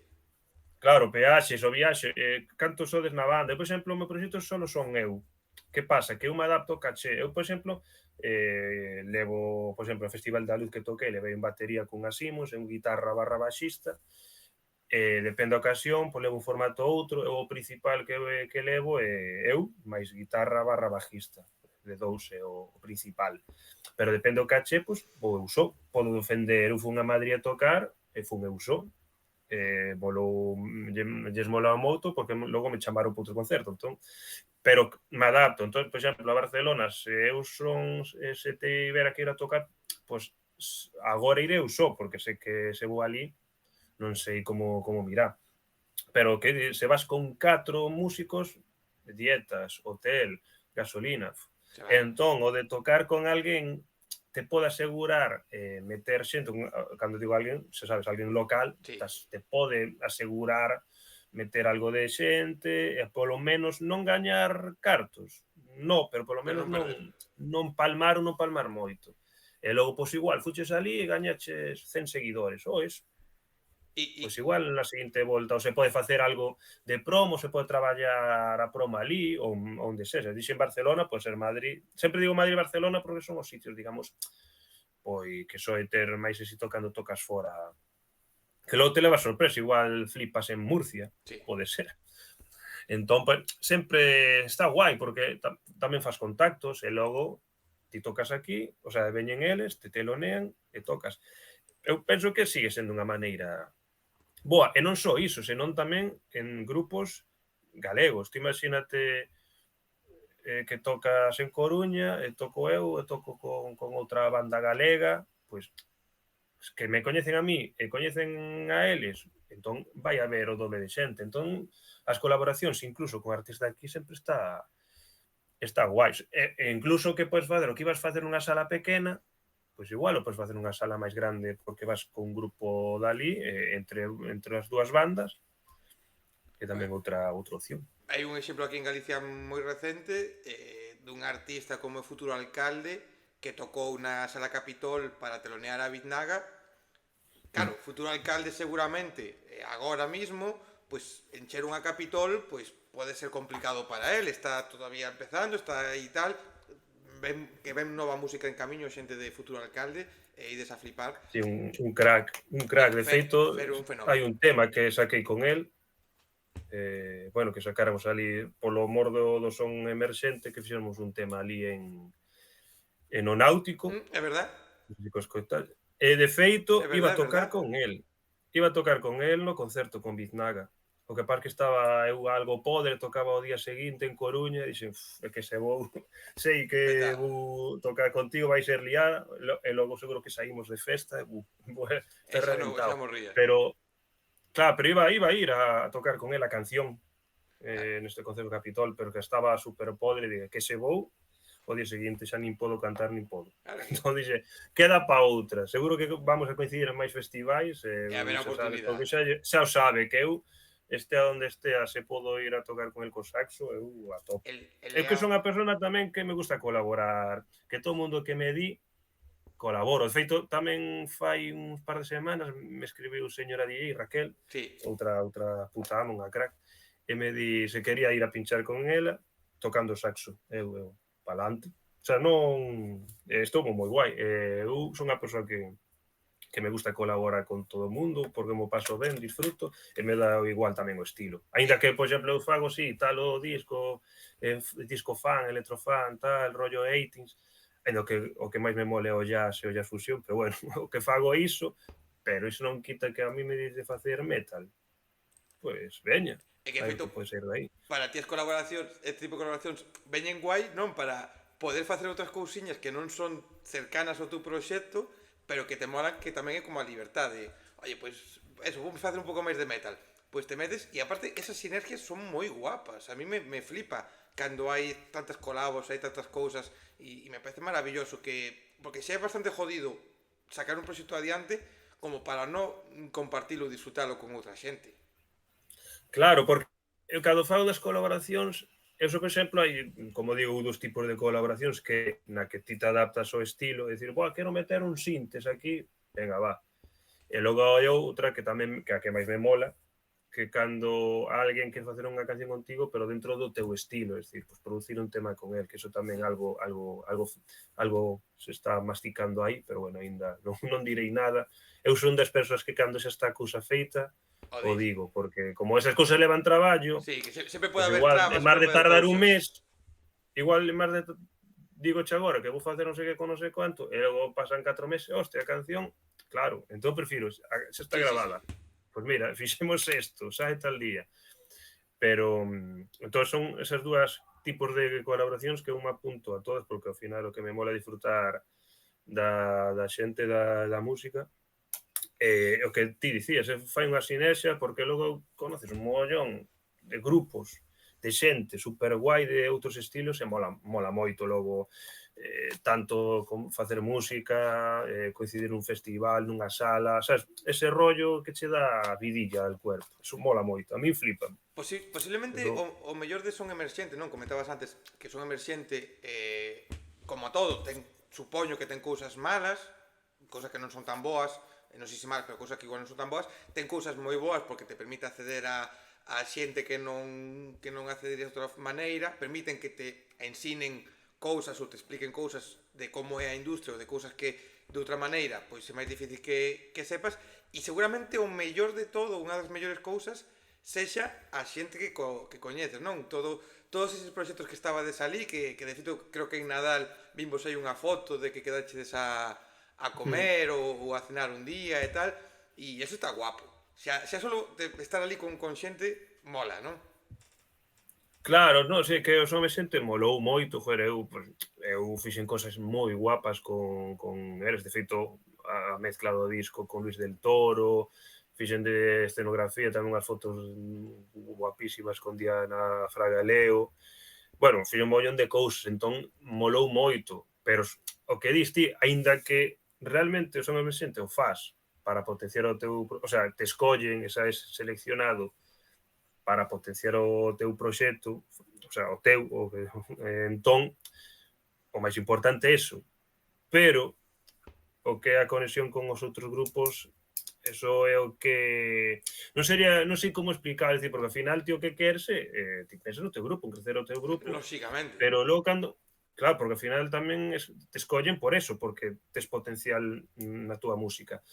Claro, peaxes, o viaxe, cantos sodes na banda. Eu, por exemplo, o meu proxecto só son eu. Que pasa? Que eu me adapto ao caché. Eu, por exemplo, levo, por exemplo, o Festival da Luz que toquei, levei un batería cunha Siemens, un guitarra barra baixista, depende da ocasión, pois levo un formato ou outro, o principal que levo é eu, máis guitarra barra bajista, de dous é o principal. Pero depende do caché, pois, vou eu só. Podo defender, eu fun a Madrid a tocar, e fun eu só. Lles molaba moito porque logo me chamaron para outro concerto, entón, pero me adapto. Entón, por exemplo, a Barcelona, se eu se tivera que ir a tocar, pois agora irei eu só, porque sei que se vou ali non sei como mirá. Pero que se vas con 4 músicos, dietas, hotel, gasolina. Entón, o de tocar con alguén te pode asegurar meter xente, cando digo alguén, se sabes, alguén local, Sí. te pode asegurar meter algo de xente e polo menos non gañar cartos. No, pero polo Pero menos non perder. non palmar moito. E logo, pois igual, fuches ali e gañaches 100 seguidores, ou eso. Pois E igual na seguinte volta ou se pode facer algo de promo, se pode traballar a promo ali ou onde sexa. Dixen Barcelona, pode ser Madrid. Sempre digo Madrid e Barcelona porque son os sitios, digamos, pois que soe ter máis éxito cando tocas fora. Que logo te levas sorpresa, igual flipas en Murcia, sí. pode ser. Entón, pues, sempre está guai porque tamén fas contactos e logo ti tocas aquí, o sea, veñen eles, te telonean e tocas. Eu penso que sigue sendo unha maneira boa, e non só iso, senón tamén en grupos galegos. Ti imagínate que tocas en Coruña, e toco eu, e toco con outra banda galega, pois que me coñecen a mí e coñecen a eles, entón vai haber o doble de xente. Entón, as colaboracións, incluso con artistas de aquí, sempre está guais. E incluso que podes fazer o que ibas facer nunha sala pequena, pois igual o podes facer nunha sala máis grande porque vas con un grupo dali, entre as dúas bandas, que tamén outra opción. Hai un exemplo aquí en Galicia moi recente dun artista como o futuro alcalde que tocou na Sala Capitol para telonear a Biznaga. Claro, o futuro alcalde seguramente agora mismo, pois encher unha Capitol, pois pode ser complicado para él, está todavía empezando, está aí tal, ven nova música en camiño, xente de futuro alcalde, e ides a flipar. Sí, un crack. De feito, un hai fenómeno. un tema que saquei con el, bueno, que sacáramos ali polo mordo do son emerxente, que fixemos un tema ali en o náutico, É verdad? e de feito É iba verdad, a é tocar verdad. con el. Iba a tocar con el no concerto con Biznaga. O que pasa que estaba eu algo podre, tocaba o día seguinte en Coruña, e dixen, é que se vou, sei que Petado. vou tocar contigo, vai ser liada, e logo seguro que saímos de festa, te Xa reventado. morría. Pero, claro, pero iba a ir a tocar con él a canción, neste concerto Capitol, pero que estaba super podre, e que se vou, o día seguinte xa nin podo cantar nin podo. Claro que Entón dixe, queda pa outra. Seguro que vamos a coincidir en máis festivais, haberá xa sabes, porque oportunidade. xa o sabe que eu estea onde estea, se podo ir a tocar con el co saxo, eu a tope. El Eu que Leao, son a persona tamén que me gusta colaborar, que todo mundo que me di colaboro. De feito, tamén fai uns par de semanas me escribiu señora DJ Raquel, sí. outra puta amo, unha crack, e me di se quería ir a pinchar con ela tocando saxo. Eu palante. O sea, non estou moi guai. Eu son unha persoa que me gusta colaborar con todo o mundo porque mo paso ben, disfruto e me dá igual tamén o estilo. Aínda Eh, que, por exemplo, eu fago si, tal o disco, disco fan, electrofan, tal, rollo 80s, aínda o que máis me mole é o jazz e o jazz fusión, pero bueno, o que fago é iso, pero iso non quita que a mí me dice facer metal. Pois veña, é que a ver feito que pode ser dai. para ti as colaboracións, este tipo de colaboracións veñen guai, non para poder facer outras cousiñas que non son cercanas ao teu proxecto, pero que te molan, que tamén é como a liberdade. Oye, pois, eso, vamos facer un pouco máis de metal. Pois te metes, e aparte, esas sinergias son moi guapas. A mí me flipa cando hai tantas colabos, hai tantas cousas, e me parece maravilloso que... Porque xa é bastante jodido sacar un proxecto adiante como para non compartilo e disfrutalo con outra xente. Claro, porque eu cando falo das colaboracións, eu só, por exemplo, hai, como digo, dos tipos de colaboracións que na que ti te adaptas ao estilo, e dicir, boa, quero meter un sintes aquí, venga, va. E logo hai outra que tamén, que a que máis me mola, que cando alguén quer facer unha canción contigo, pero dentro do teu estilo, é dicir, pues, producir un tema con el, que eso tamén algo se está masticando aí, pero bueno, aínda non direi nada. Eu son das persoas que cando xa está a cousa feita, O o dis. digo, porque como esas cousas levan traballo, Sí, que sempre pode pois haber igual, en trabas, mar sempre de pode haber tardar un cousas. mes, igual en mar de digo agora que vou facer non sei que con non sei cuánto, e logo pasan 4 meses, hostia, a canción, claro, entón prefiro, xa está Sí, sí, sí. grabada, pois mira, fixemos isto, sae tal día. Pero, entón son esas dúas tipos de colaboracións que eu me apunto a todas, porque ao final o que me mola disfrutar da xente da música, o que ti dicías, fai unha sinerxia porque logo conoces un mogollón de grupos de xente super guai de outros estilos e mola moito logo tanto como facer música, coincidir nun festival, nunha sala, sabes, ese rollo que che dá vidilla al cuerpo, eso mola moito, a mí flipa. Posiblemente Eso, o mellor de son emerxente, non? Comentabas antes que son emerxente, como todo, supoño que ten cousas malas, cousas que non son tan boas, non sei se malas, pero cousas que igual non son tan boas, ten cousas moi boas porque te permite acceder a xente que non accedería de outra maneira, permiten que te ensinen cousas ou te expliquen cousas de como é a industria ou de cousas que de outra maneira pois é máis difícil que sepas, e seguramente o mellor de todo, unha das mellores cousas sexa a xente que coñeces, non? Todos esos proxectos que estaba de salir, que de feito creo que en Nadal vimos aí unha foto de que quedachedes a comer ou a cenar un día e tal, e eso está guapo. Xa solo de estar ali con xente mola, non? claro, non, sei que os homes xente molou moito, joder, eu fixen cosas moi guapas con eles, de feito, a mezcla do disco con Luis del Toro, fixen de escenografía tamén unhas fotos guapísimas con Diana Fraga Leo, bueno, fixen un mollón de cousas, entón molou moito, pero o que dis ti, aínda que realmente os homes xente o faz para potenciar o teu, o sea, te escollen, e sabes seleccionado para potenciar o teu proxecto, o sea, o teu, entón, o máis importante é iso. Pero, o que é a conexión con os outros grupos, eso é o que non sei como explicar, decir, porque ao final ti o que queres ti pensas no teu grupo, en crecer o teu grupo, Lóxicamente. pero logo cando, claro, porque ao final tamén te escollen por eso, porque tes potencial na túa música.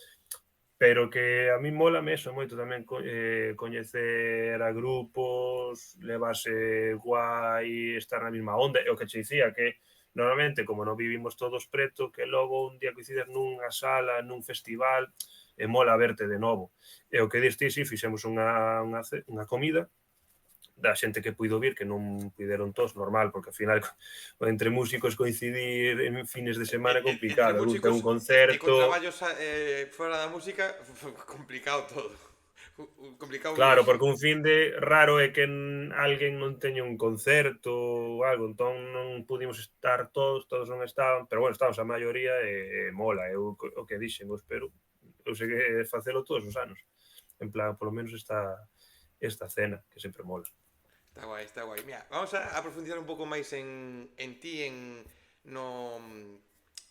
Pero que a mí mólame eso moito tamén coñecer a grupos, levarse guai, estar na mesma onda, e o que che dicía, que normalmente, como non vivimos todos preto, que logo un día coincides nunha sala, nun festival, e mola verte de novo. E o que diste, sí, fixemos unha comida, da xente que puido vir, que non puideron todos, normal, porque ao final entre músicos coincidir en fines de semana é Entre complicado, un ten un músicos con concerto, traballos fora da música, complicado todo. Complicado claro, unirse. porque un fin de raro é que alguén non teña un concerto ou algo, entón non pudimos estar todos non estaban, pero bueno, estamos a maioría e mola, eu o que dixen, eu sei que facelo todos os anos, en plan, polo menos esta cena, que sempre mola. Está guai, está guai. Mira, vamos a profundizar un pouco máis en ti, no,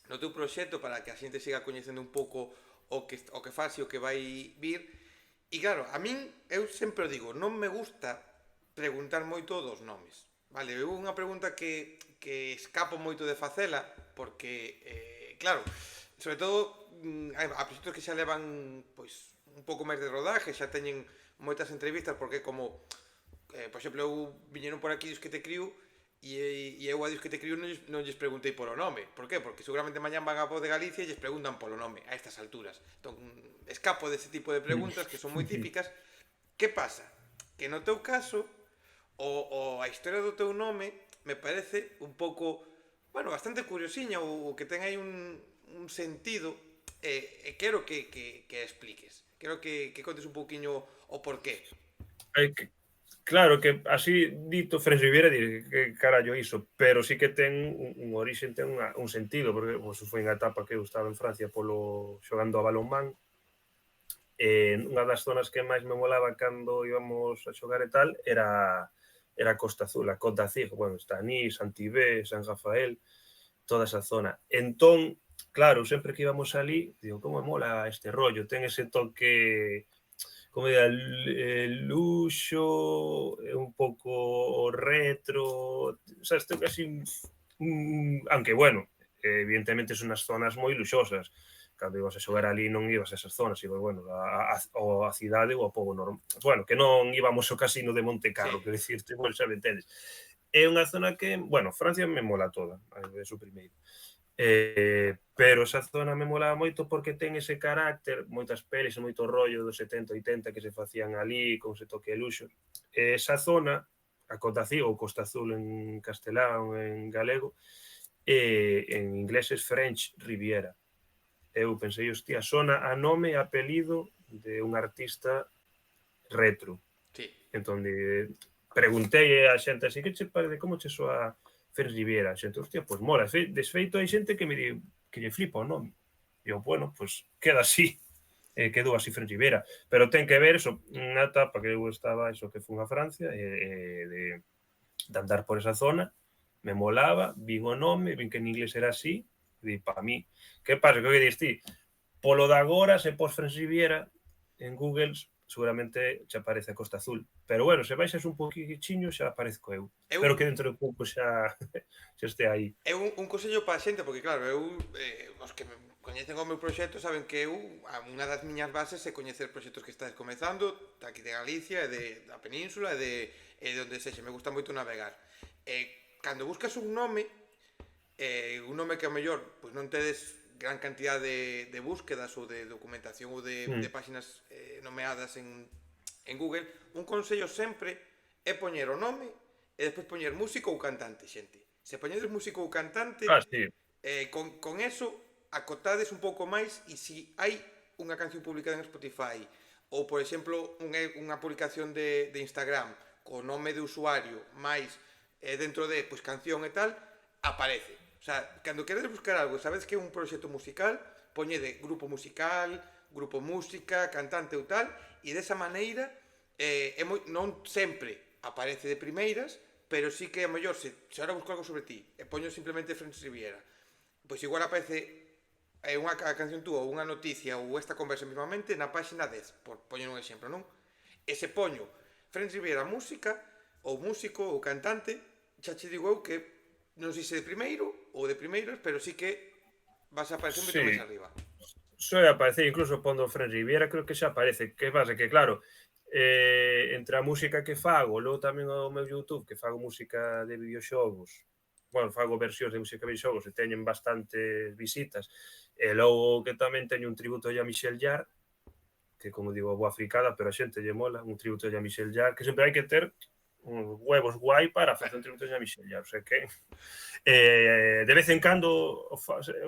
no teu proxecto para que a xente siga coñecendo un pouco o que faz e o que vai vir. E claro, a min, eu sempre o digo, non me gusta preguntar moito dos nomes. Vale, eu unha pregunta que escapo moito de facela, porque, claro, sobre todo a proxectos que xa levan pois un pouco máis de rodaje, xa teñen moitas entrevistas, porque como por exemplo, eu viñeron por aquí Dios que te criou e eu a Dios que te criou non lles preguntei polo nome. Por qué? Porque seguramente mañán van a Voz de Galicia e lles preguntan polo nome a estas alturas. Entón, escapo dese tipo de preguntas que son moi típicas. Que pasa? Que no teu caso, a historia do teu nome me parece un pouco, bueno, bastante curiosiña, ou que ten aí un sentido, e quero que expliques. Quero que contes un pouquiño o porqué. Que, claro, que así dito Fres Riviera di que carallo iso, pero sí que ten un orixe, ten un sentido, porque pues, foi unha etapa que eu estaba en Francia xogando a balonmán, unha das zonas que máis me molaba cando íbamos a xogar e tal era Costa Azul, a Côte d'Azur, bueno, está Nice, Antibes, San Rafael, toda esa zona. Entón, claro, sempre que íbamos ali, digo, como mola este rollo, ten ese toque, como diga, luxo, un pouco retro, sabes, ten así aunque, bueno, evidentemente son as zonas moi luxosas, cando ibas a xogar ali non ibas a esas zonas, ibas, bueno, a cidade ou a pobo normal. Bueno, que non íbamos ao casino de Monte Sí. Carlo, quero dicirte, bueno, xa me entendes. É unha zona que, bueno, Francia me mola toda, é o primeiro. Pero esa zona me molaba moito porque ten ese carácter, moitas pelis e moito rollo dos 70 80 que se facían ali, con ese toque de luxo. Esa zona, a Côte d'Azur ou Costa Azul en castelán ou en galego, en inglés é French Riviera. Eu pensei, hostia, sona a nome e apelido de un artista retro. Sí. Entón, preguntei a xente así, que che parece, como che soa French Riviera? A xente, hostia, pois mola. Desfeito, hai xente que me di que lle flipa o nome. E eu, bueno, pois queda así. Quedou así French Riviera. Pero ten que ver, eso, unha etapa que eu estaba, eso, que fun a Francia, de andar por esa zona, me molaba, vin o nome, vin que en inglés era así, e di, para mí. Que pasa? Que o que dis ti? Polo de agora, se pos French Riviera en Google, seguramente xa aparece a Costa Azul. Pero bueno, se baixas un poquinho xa aparezco eu. Espero que dentro de pouco xa este aí. É un consello para a xente, porque claro, os que me coñecen o meu proxecto saben que unha das miñas bases é coñecer proxectos que estás comezando, aquí de Galicia, da Península, e de onde sexa, me gusta moito navegar. Cando buscas un nome que ao mellor pois non tedes gran cantidad de búsquedas ou de documentación ou de páxinas nomeadas en Google, un consello sempre é poñer o nome e despois poñer músico ou cantante, xente. Se poñedes músico ou cantante, Sí. con eso acotades un pouco máis, e se hai unha canción publicada en Spotify ou, por exemplo, unha publicación de Instagram co nome de usuario máis dentro de pois, canción e tal, aparece. O sea, cando queredes buscar algo, sabes que é un proxecto musical, poñede grupo musical, grupo música, cantante ou tal, e desa maneira non sempre aparece de primeiras, pero sí que a mellor se ahora busco algo sobre ti e poño simplemente French Riviera, pois igual aparece unha canción túa ou unha noticia ou esta conversa mismamente na páxina 10, por poñer un exemplo, non? E se poño French Riviera música ou músico ou cantante, xa che digo eu que non sei se de primeiro ou de primeiros, pero sí que vas a aparecer moito máis arriba. Soe aparecer, incluso pondo French Riviera, creo que xa aparece. Que pasa? Que claro, entre a música que fago, logo tamén o meu YouTube, que fago música de videoxogos, bueno, fago versións de música de xogos e teñen bastantes visitas. E logo que tamén teño un tributo a Michel Jarre, que como digo, a boa fricada, pero a xente lle mola, un tributo a Michel Jarre, que sempre hai que ter uns huevos guai para facer un tributo a Michel Jarre, o sea que de vez en cando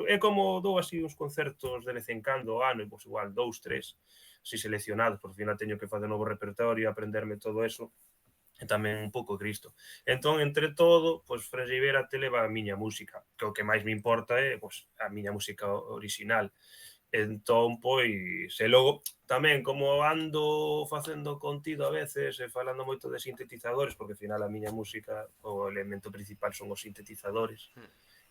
é como dou así uns concertos de vez en cando ao ano, e pois igual 2, 3 así seleccionados, por final teño que facer novo repertorio, aprenderme todo eso, e tamén un pouco Cristo. Entón, entre todo, pois Fran Rivera te leva a miña música, que o que máis me importa é pois, a miña música original. Entón, pois, e logo tamén como ando facendo contido a veces e falando moito de sintetizadores, porque ao final a miña música, o elemento principal son os sintetizadores,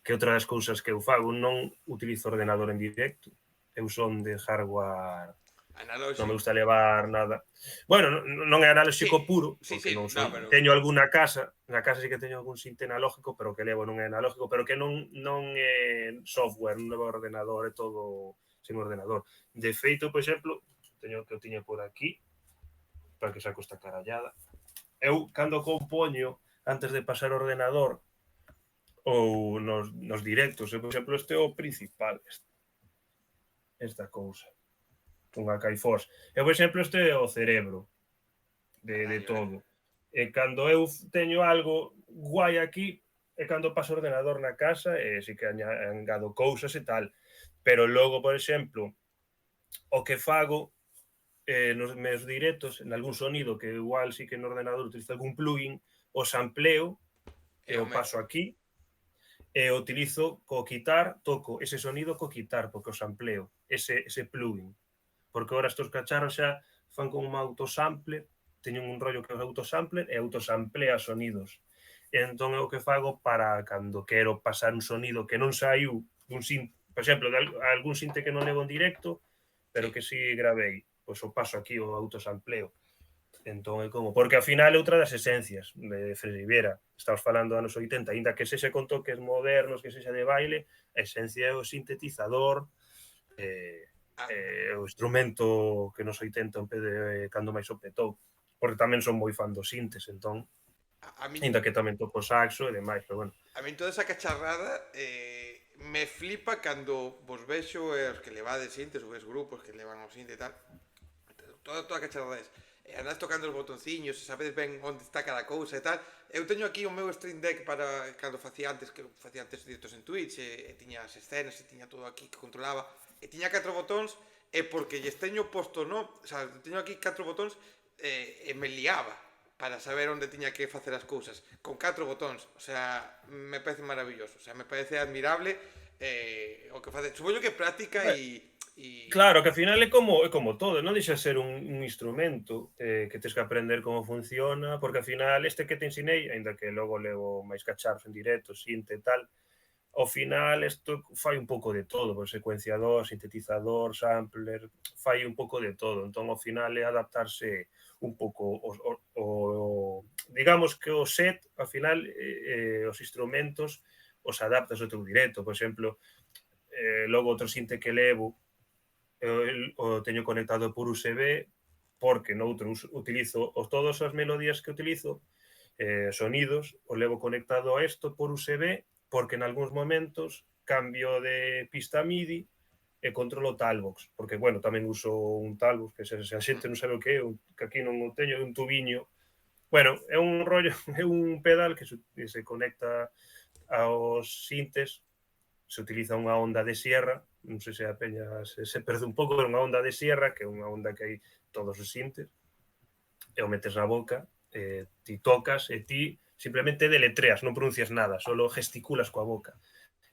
que outra das cousas que eu fago, non utilizo ordenador en directo, eu son de hardware, non me Analóxico. gusta levar nada. Bueno, non é analóxico Sí, puro, sí, porque sí, non no, son. pero Teño algún na casa sí que teño algún sinte analógico, pero o que levo non é analógico, pero que non é software, non levo ordenador, é todo sen ordenador. De feito, por exemplo, teño que eu tiña por aquí, para que saco esta carallada. Eu, cando compoño, antes de pasar ao ordenador, ou nos directos, por exemplo, este é o principal, esta cousa. Unha Caifós. E, por exemplo, este é o cerebro de todo. E cando eu teño algo guai aquí, é cando paso o ordenador na casa e si que engado cousas e tal. Pero logo, por exemplo, o que fago nos meus directos, en algún sonido que igual si que no ordenador utilizo algún plugin, o sampleo e é o o mesmo. paso aquí e o utilizo co quitar, toco ese sonido co quitar, porque o sampleo, ese plugin. Porque ahora estos cacharros xa fan con un autosampler, teñen un rollo que é o autosampler e autosamplea sonidos. E entón é o que fago para cando quero pasar un sonido que non saiu dun sinte, por exemplo, de algún sinte que non levo en directo, pero que si gravei, pois o paso aquí o autosampleo. Entón é como, porque ao final é outra das esencias de Fran Rivera. Estamos falando dos anos 80, ainda que sexa con toques modernos, que sexa de baile, a esencia é o sintetizador, o instrumento que nos 80 en vez de cando máis o petou, porque tamén son moi fan dos sintes, entón, A min ainda que tamén toco saxo e demais, pero bueno. A min toda esa cacharrada me flipa cando vos vexo os que levades sintes, ou ves grupos que levan o sinte e tal. Toda a cacharrada es. E andas tocando os botonciños, e sabedes ben onde está cada cousa e tal. Eu teño aquí o meu Stream Deck para cando facía antes directos en Twitch e tiña as escenas e tiña todo aquí que controlaba e tiña 4 botóns e porque lles teño posto o sea, teño aquí 4 botóns e me liaba para saber onde tiña que facer as cousas con 4 botóns, o sea, me parece maravilloso, o sea, me parece admirable o que face. Supoño que práctica e Claro, que ao final é como todo, non deixa de ser un instrumento que tens que aprender como funciona, porque ao final este que te ensinei, aínda que logo levo máis cacharros en directo, sinte e tal, ao final isto fai un pouco de todo, pues, secuenciador, sintetizador, sampler, fai un pouco de todo, entón ao final é adaptarse un pouco digamos que o set, ao final os instrumentos os adaptas ao teu directo, por exemplo, logo outro sinte que levo o teño conectado por USB porque noutro utilizo todas as melodías que utilizo, sonidos, o levo conectado a isto por USB porque en algúns momentos cambio de pista MIDI e controlo Talbox, porque, bueno, tamén uso un Talbox, que se a xente non sabe o que é, que aquí non o teño, é un tubiño. Bueno, é un rollo, é un pedal que se conecta aos sintes, se utiliza unha onda de sierra, non sei se a peña se perde un pouco, é unha onda de sierra, que é unha onda que hai todos os sintes, e o metes na boca, ti tocas e ti simplemente deletreas, non pronuncias nada, solo gesticulas coa boca.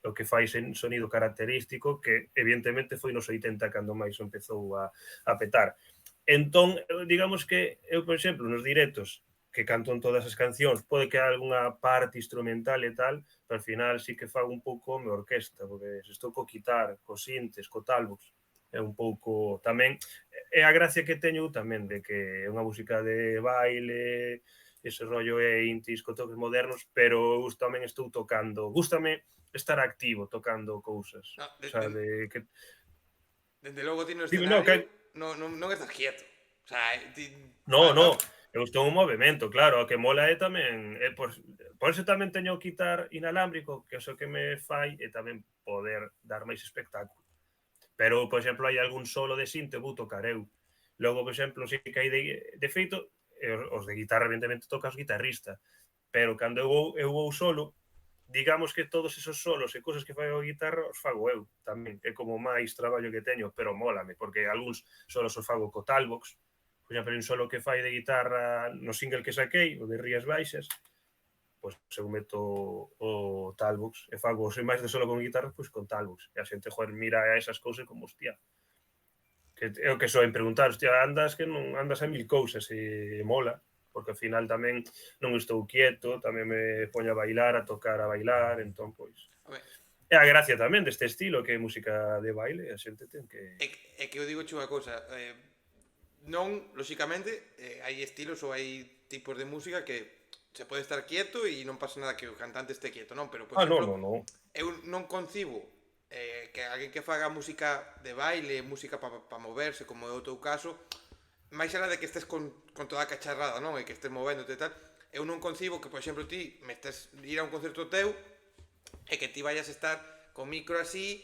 O que fai sen sonido característico que evidentemente foi nos 80 cando máis empezou a petar. Entón, digamos que eu, por exemplo, nos directos que canto en todas as cancións, pode que algunha parte instrumental e tal, pero ao final sí que fago un pouco me orquesta, porque se estou co quitar, co sintes, co talbox, é un pouco tamén, é a gracia que teño tamén de que é unha música de baile, ese rollo é intis co toques modernos, pero eu tamén estou tocando, gústame estar activo tocando cousas, no, o sea, de que dende logo ti no dime, no, escenario non estás quieto. O sea, ti no, Eu estou en movimento, claro, o que mola é tamén, por eso tamén teño o quitar inalámbrico, que é o que me fai e tamén poder dar máis espectáculo. Pero, por exemplo, hai algún solo de sinte, vou tocar eu. Logo, por exemplo, si que hai de feito, os de guitarra, evidentemente, toca os guitarristas, pero cando eu vou solo, digamos que todos esos solos e cousas que fai a guitarra os fago eu tamén, é como máis traballo que teño, pero mólame, porque algúns solos os fago co Talbox, por exemplo, un solo que fai de guitarra no single que saquei, o de Rías Baixas, pois eu meto o Talbox e fago os máis de solo con guitarra, pois con Talbox, e a xente, joder, mira a esas cousas como, hostia, que é o que soen preguntar, hostia, andas que non andas a mil cousas e mola, porque ao final tamén non estou quieto, tamén me poño a bailar, a tocar a bailar, entón, pois, Home, é a gracia tamén deste estilo que é música de baile, a xente ten que... é que eu digo unha cousa, non, lóxicamente, hai estilos ou hai tipos de música que se pode estar quieto e non pasa nada que o cantante este quieto, non? Pero, por Ah, non, exemplo, non, non. eu non concibo que alguén que faga música de baile, música para moverse, como é o teu caso, máis alá de que estés con toda a cacharrada, non? E que estés movéndote e tal, eu non concibo que, por exemplo, ti me estés ir a un concerto teu e que ti vayas a estar con micro así,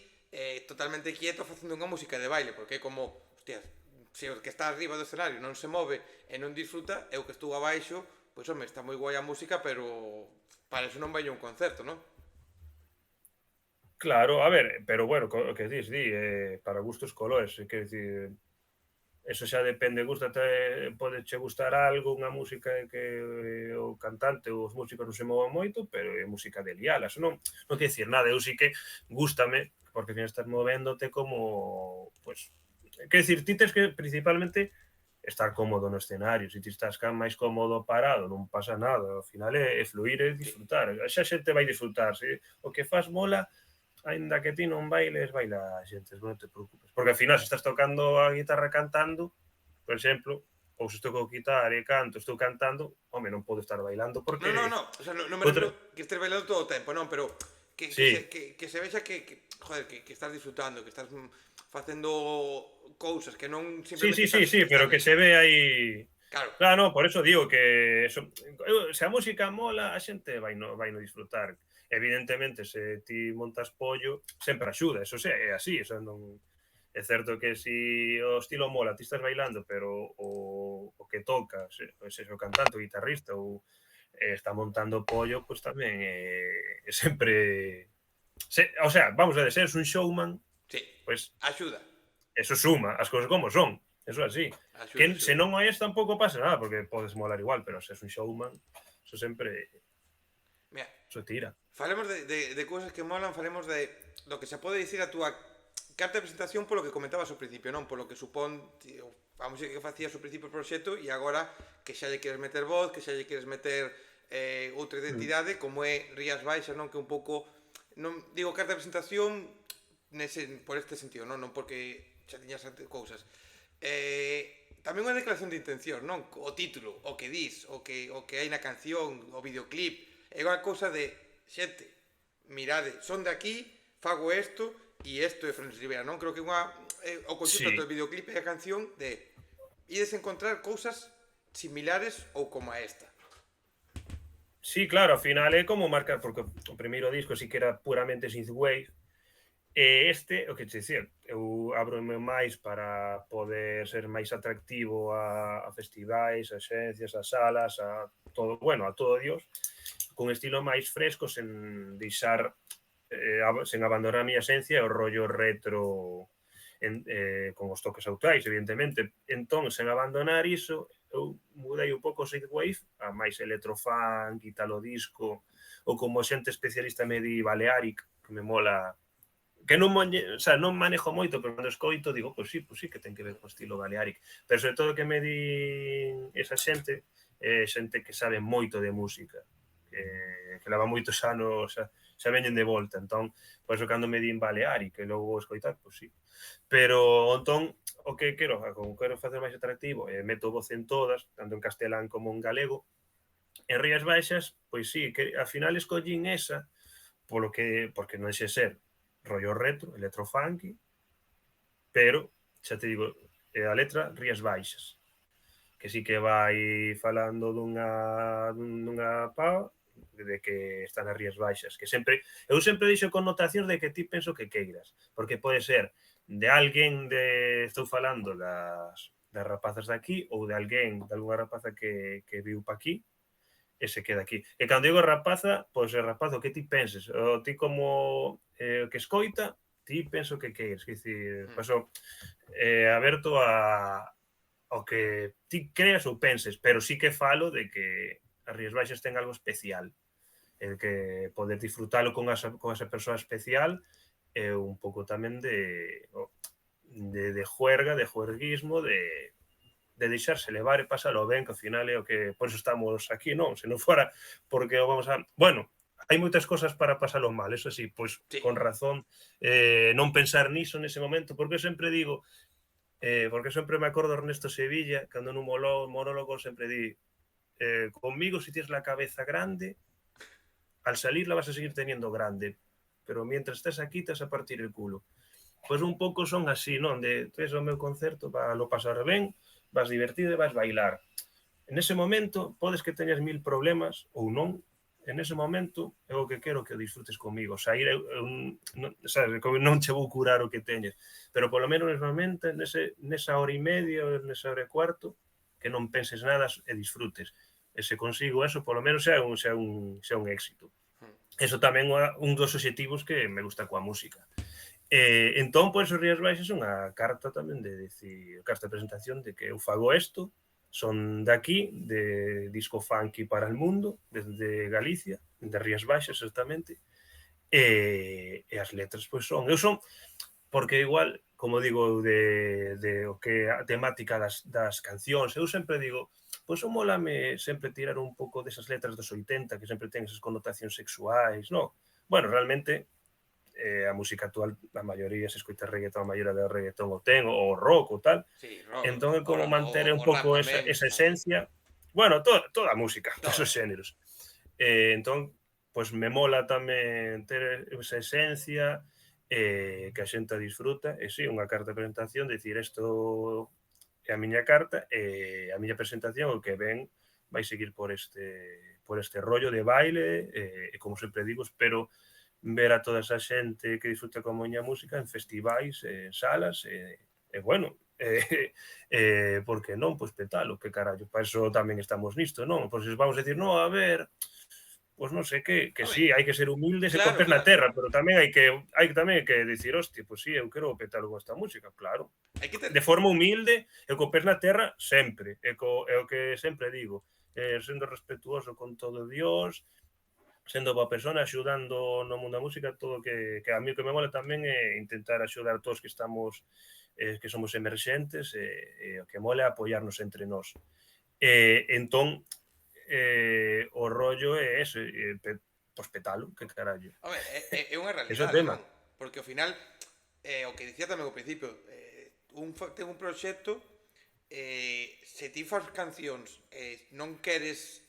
totalmente quieto facendo unha música de baile, porque é como, hostia, se o que está arriba do escenario non se move e non disfruta, e o que estou abaixo, pois home, está moi guai a música, pero para eso non vai a un concerto, non? Claro, a ver, pero bueno, o que dis, para gustos colores, quer dicir, eso xa depende, gústate, pode che gustar algo, unha música que o cantante ou os músicos non se movan moito, pero é música de liala, eso non quer dicir nada, eu sí que gústame, porque fin estás movéndote como, pues, quer dicir, ti tens que principalmente estar cómodo no escenario, se ti estás máis cómodo parado, non pasa nada, ao final é fluir e Sí. disfrutar, xa xente vai disfrutar, se o que faz mola, aínda que ti non bailes, baila a xente, non te preocupes. Porque ao final, se estás tocando a guitarra cantando, por exemplo, ou se estou co guitarra e canto, estou cantando, home, non podo estar bailando No, porque no, no, o sea, no, non me outra... refiro que estés bailando todo o tempo, non, pero Sí, que se vexa joder, que estás disfrutando, que estás facendo cousas, que non sí, simplemente sí, sí, sí, estás pero que se ve aí... claro, Claro, no, por eso digo que eso, se a música mola, a xente vai no disfrutar. Evidentemente, se ti montas pollo, sempre axuda, eso é así, eso non... É certo que si o estilo mola, ti estás bailando, pero o que toca, se o cantante, o guitarrista ou está montando pollo, pois tamén é sempre... O sea, vamos a ser un showman, sí, pois axuda, eso suma, as cousas como son, eso é así. Que axuda, se axuda. non o és tampouco pasa nada, porque podes molar igual, pero se és un showman, eso sempre, Mira, eso tira. falemos de cousas que molan, falemos de do que se pode dicir a túa carta de presentación polo que comentabas ao principio, non? Polo que supón a música que facías ao principio do proxecto e agora que xa lle queres meter voz, que xa lle queres meter outra Mm. identidade, como é Rías Baixas, non? Que un pouco, non digo carta de presentación por este sentido, non? Non porque xa tiñas cousas. Tamén unha declaración de intención, non? O título, o que dis, o que hai na canción, o videoclip, é unha cousa de xente, mirade, son de aquí, fago isto e isto é Fran Rivera, non? Creo que unha o conxunto Sí, do videoclip e a canción de ides encontrar cousas similares ou como a esta. sí, claro, ao final é como marcar, porque o primeiro disco sí que era puramente synthwave, e este, o que te dicía, eu abro-me máis para poder ser máis atractivo a festivais, a xencias, a salas, a todo, bueno, a todo Dios, con estilo máis fresco, sen deixar, sen abandonar a miña esencia, o rollo retro, con os toques autais, evidentemente. Entón, sen abandonar iso, eu mudei un pouco o synthwave a máis electrofunk, italo disco, ou como xente especialista me di Balearic, que me mola, que non, o sea, non manejo moito, pero cando escoito digo, pois sí que ten que ver co estilo Balearic. Pero sobre todo que me di esa xente, xente que sabe moito de música, que leva moitos anos, xa veñen de volta. Entón, por eso cando me din Balearic, que logo vou escoitar, pois sí. Pero, entón, o que quero, como quero facer máis atractivo, meto voz en todas, tanto en castelán como en galego. En Rías Baixas, pois sí, que ao final escollín esa, porque non xe ser rollo retro, electrofunky, pero, xa te digo, a letra Rías Baixas. que sí que vai falando dunha pá de que está nas Rías Baixas, que sempre, eu sempre dixo connotacións de que ti penso que queiras, porque pode ser de alguén estou falando das rapazas de aquí ou de alguén, de algunha rapaza que viu pa aquí e se queda aquí. E cando digo rapaza, pois é rapazo que ti penses, o ti como que escoita, ti penso que queires, que dicir, Mm. paso aberto ao que ti creas ou penses, pero sí que falo de que as Rías Baixas ten algo especial, el que poder disfrutalo con esa persoa especial é un pouco tamén de juerga, de juerguismo, de deixarse levar e pasalo ben, que ao final é o que por eso estamos aquí, non? Se non fora porque vamos a... Bueno, hai moitas cosas para pasalo mal, eso sí, pois Sí. con razón non pensar niso nese momento, porque eu sempre digo, porque sempre me acordo de Ernesto Sevilla, cando nun monólogo sempre di conmigo si tienes la cabeza grande, al salir la vas a seguir teniendo grande, pero mientras estés aquí te vas a partir el culo. Pois un pouco son así, non? De tes o meu concerto, para lo pasar ben, vas divertido e vas bailar. En ese momento, podes que teñas 1000 problemas ou non, en ese momento é o que quero que o disfrutes comigo. Sair, non, sabes, non che vou curar o que teñes, pero polo menos nese momento, nesa hora e media, nesa hora e cuarto, que non penses nada e disfrutes. E se consigo eso, polo menos xa un éxito. Eso tamén é un dos obxectivos que me gusta coa música. Entón, pois, os Rías Baixas é unha carta tamén de decir, carta de presentación de que eu fago isto, son de aquí, de disco funky para el mundo, desde Galicia, de Rías Baixas, exactamente, e as letras, pois, eu son, porque igual, como digo, de o que a temática das cancións, eu sempre digo, pois, o molame sempre tirar un pouco desas letras dos 80, que sempre ten esas connotacións sexuais, non? Bueno, realmente, a música actual, a maioría se escoita reggaetón, a maioría de reggaetón o ten, o rock ou tal, Sí, entón é como manter un o rap pouco esa, tamén. esa esencia, bueno, toda a música, todos os Todo. xéneros. Entón, pois me mola tamén ter esa esencia, que a xente a disfruta, e sí, unha carta de presentación, dicir, isto é a miña carta, e a miña presentación, o que ven, vai seguir por este rollo de baile, e como sempre digo, espero ver a toda esa xente que disfruta con a miña música en festivais, en salas, e bueno, por que non? Pois petalo, que carallo, para eso tamén estamos nisto, non? Pois vamos a decir, no, a ver, pois non sei que Home, sí, hai que ser humildes e con claro, pés na claro. terra, pero tamén hai que dicir, hostia, pois sí, eu quero petalo con esta música, claro. Hai que ter... De forma humilde e con pés na terra sempre, é o que sempre digo, sendo respetuoso con todo Dios, sendo boa persona, axudando no mundo da música, todo que a mí o que me mola tamén é intentar axudar a todos que estamos, que somos emerxentes, e o que mola é apoiarnos entre nós. Entón, o rollo é ese, pois petalo, que carallo. Home, é unha Ese é o realidade, tema. non? Porque ao final, o que dicía tamén ao principio, ten un proxecto, se ti fas cancións non queres,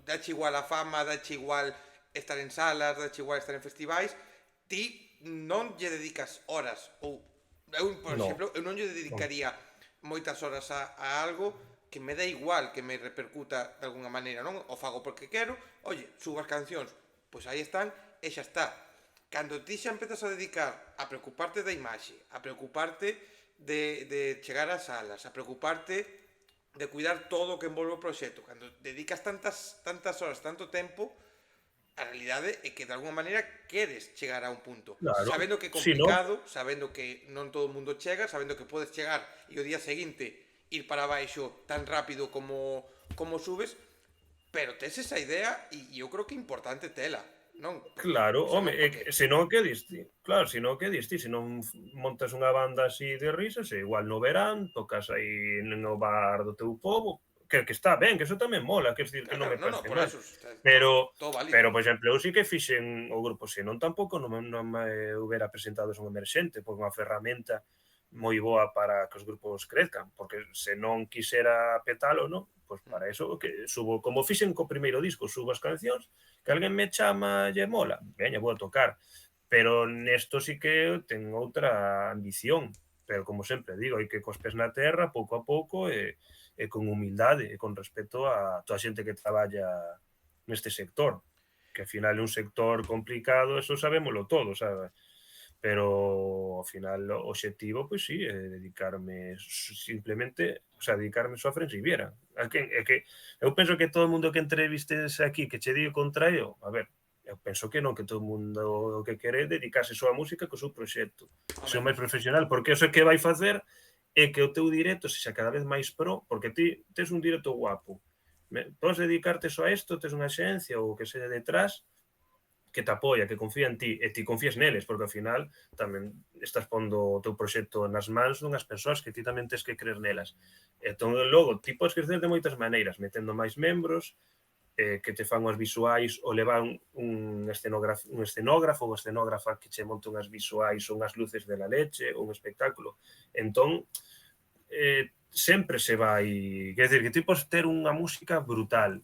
dache igual a fama, dache igual estar en salas, dache igual estar en festivais, ti non lle dedicas horas, ou eu, por No, exemplo, eu non lle non. dedicaría moitas horas a algo que me dá igual que me repercuta de alguna maneira, non? O fago porque quero, oye, subo as cancións, pois aí están e xa está. Cando ti xa empezas a dedicar a preocuparte da imaxe, a preocuparte de chegar ás salas, a preocuparte de cuidar todo o que envolve o proxecto, cando dedicas tantas horas, tanto tempo, a realidade é que de alguna maneira queres chegar a un punto, Claro, sabendo que é si no, complicado, sabendo que non todo o mundo chega, sabendo que podes chegar e o día seguinte ir para baixo tan rápido como subes, pero tes esa idea e eu creo que é importante tela, non? Porque claro, home, senón, porque senón que diste, claro, senón que diste, se non montas unha banda así de risas, e igual no verán, tocas aí no bar do teu pobo, que está ben, que eso tamén mola, que decir que claro, non claro, me no, no, parece por mal, eso está pero todo válido. pero, por exemplo, eu sí que fixen o grupo, senón tampouco non me hubiera presentado un emerxente, porque unha ferramenta moi boa para que os grupos crezcan, porque se non quisera petalo, non? Pois para eso que subo, como fixen co primeiro disco, subo as cancións, que alguén me chama lle mola, veña, vou a tocar. Pero nesto sí que ten outra ambición, pero como sempre digo, hai que cos pés na terra, pouco a pouco, e con humildade, e con respeto a toda a xente que traballa neste sector, que ao final é un sector complicado, eso sabémolo todos, sabe? Pero ao final o obxectivo, pois sí, é dedicarme simplemente, o sea, dedicarme só a Fren Riviera. É que eu penso que todo o mundo que entrevistes aquí que che di o contrario, a ver, eu penso que non, que todo o mundo o que quere é dedicarse só á música co seu proxecto, ser Home, máis profesional, porque eso é que vai facer é que o teu directo sexa cada vez máis pro, porque ti tes un directo guapo, podes dedicarte só a isto, tes unha xencia ou que sexa detrás, que te apoia, que confía en ti, e ti confías neles, porque ao final tamén estás pondo o teu proxecto nas mans dunhas persoas que ti tamén tens que creer nelas. Entón, logo, ti podes crecer de moitas maneiras, metendo máis membros, que te fan unhas visuais, ou levar un escenógrafo ou escenógrafa que che monte unhas visuais ou unhas luces de la leche, ou un espectáculo. Entón, sempre se vai... Quer dizer, que ti podes ter unha música brutal,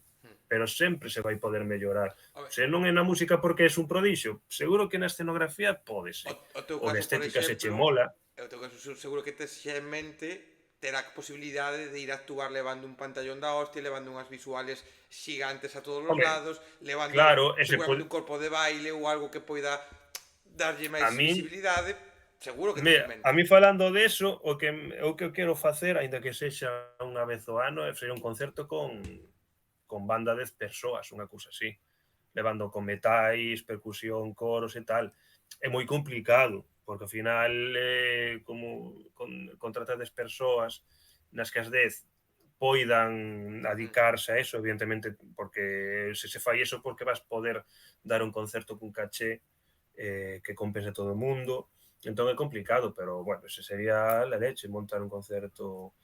pero sempre se vai poder mellorar. home, Se non é na música porque és un prodixio, seguro que na escenografía pódese. o teu O de caso, por estética se che exemplo, mola. o teu caso seguro que tes xa en mente ter a posibilidade de ir a actuar levando un pantallón da hostia, levando unhas visuales xigantes a todos os Home, lados, levando claro, seguramente un corpo de baile ou algo que poida darlle a máis min visibilidade, seguro que tes en A mente. mí falando deso, o que eu quero facer, aínda que sexa unha vez ao ano, é facer un concerto con banda de 10 persoas, unha cousa así, levando con metais, percusión, coros e tal. É moi complicado, porque ao final, como contratar 10 persoas, nas que as 10 poidan dedicarse a eso, evidentemente, porque se fai eso porque vas poder dar un concerto cun caché que compense todo o mundo. Entón é complicado, pero bueno, ese sería la leche, montar un concerto,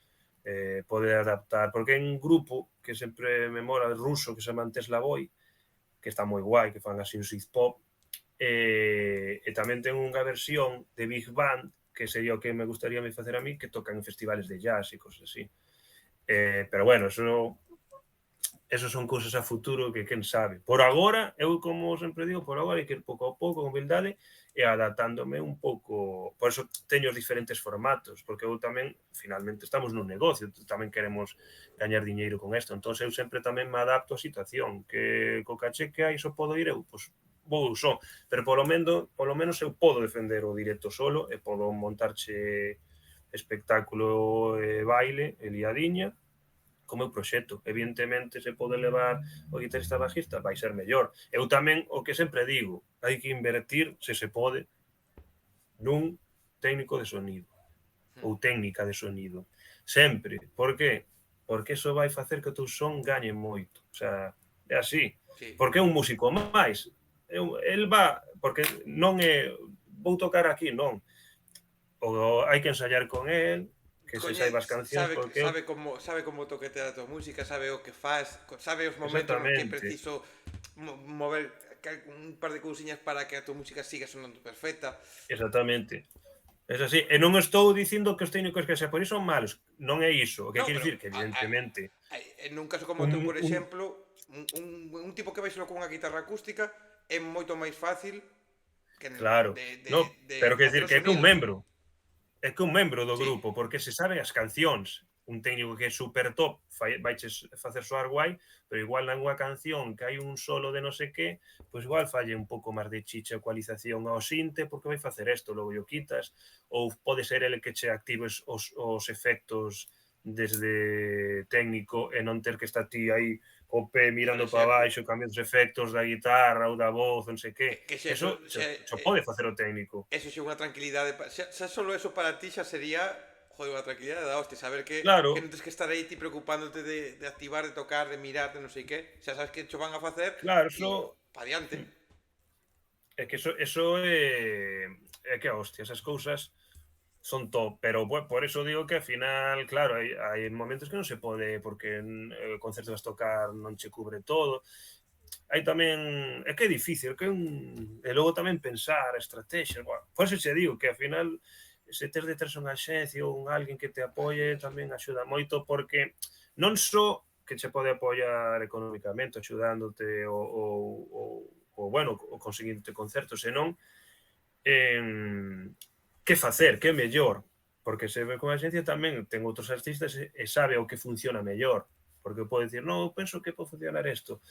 poder adaptar, porque hai un grupo que sempre me mola, ruso, que se chama Tesla Boy, que está moi guai, que fan así un synth pop, e tamén ten unha versión de Big Band, que sería o que me gustaría me facer a mí, que tocan en festivales de jazz e cosas así. Pero bueno, eso son cousas a futuro que quen sabe. Por agora, eu como sempre digo, por agora hai que ir pouco a pouco, con humildade, e adaptándome un pouco. Por eso teño os diferentes formatos, porque eu tamén, finalmente, estamos nun negocio, tamén queremos gañar diñeiro con isto. Entón, eu sempre tamén me adapto á situación, que co caché que hai só podo ir eu, pois vou só. Pero polo menos eu podo defender o directo solo, e podo montarche espectáculo e baile, e liadiña, co meu proxecto. Evidentemente, se pode levar o guitarrista bajista, vai ser mellor. Eu tamén, o que sempre digo, hai que invertir, se se pode, nun técnico de sonido ou técnica de sonido. Sempre. Por que? Porque iso vai facer que o teu son gañe moito. O sea, é así. Sí. Porque é un músico máis. El va, porque non é vou tocar aquí, non. O hai que ensayar con el, que se saiba as cancións, porque eu Sabe como toquetea a tua música, sabe o que faz, sabe os momentos nos que é exactamente. preciso mover un par de cousiñas para que a tua música siga sonando perfecta. Exactamente. Es así. E non estou dicindo que os técnicos que xa por iso son malos. Non é iso. O que No, quero pero dicir que, evidentemente, nun caso como o teu, por exemplo, un tipo que vai solo con unha guitarra acústica é moito máis fácil que claro. No, de pero quero facer dicir o que sonido. é que un membro do Sí, grupo, porque se sabe as cancións, un técnico que é super top, vaiches facer soar guai, pero igual nunha canción que hai un solo de non sei que, pois igual falle un pouco máis de chicha e ecualización ao sinte, porque vai facer isto, logo yo quitas, ou pode ser el que che actives os efectos desde técnico e non ter que estar ti aí co pé por mirando para exemplo, baixo, cambiando os efectos da guitarra ou da voz, non sei que. que xa eso, Eso pode facer o técnico. eso xa é unha tranquilidade, xa solo eso para ti xa sería, joder, unha tranquilidade da hostia, saber que Claro, non tens que estar aí ti preocupándote de activar, de tocar, de mirar, de non sei que, xa sabes que cho van a facer claro, e eso pa diante. é que eso é que a hostia, esas cousas son top, pero por eso digo que ao final, claro, hai momentos que non se pode porque o concerto vas tocar non che cubre todo. Hai tamén, é que é difícil, que é e logo tamén pensar estrategias, bueno, por eso che digo que ao final se tes detrás unha axencia ou alguén que te apoie Axuda, sí. tamén axuda moito porque non só que che pode apoiar económicamente axudándote o bueno, o conseguirte concertos, senón que facer, que é mellor. porque se ve con a xencia tamén ten outros artistas e sabe o que funciona mellor, porque pode dicir, non, penso que pode funcionar isto,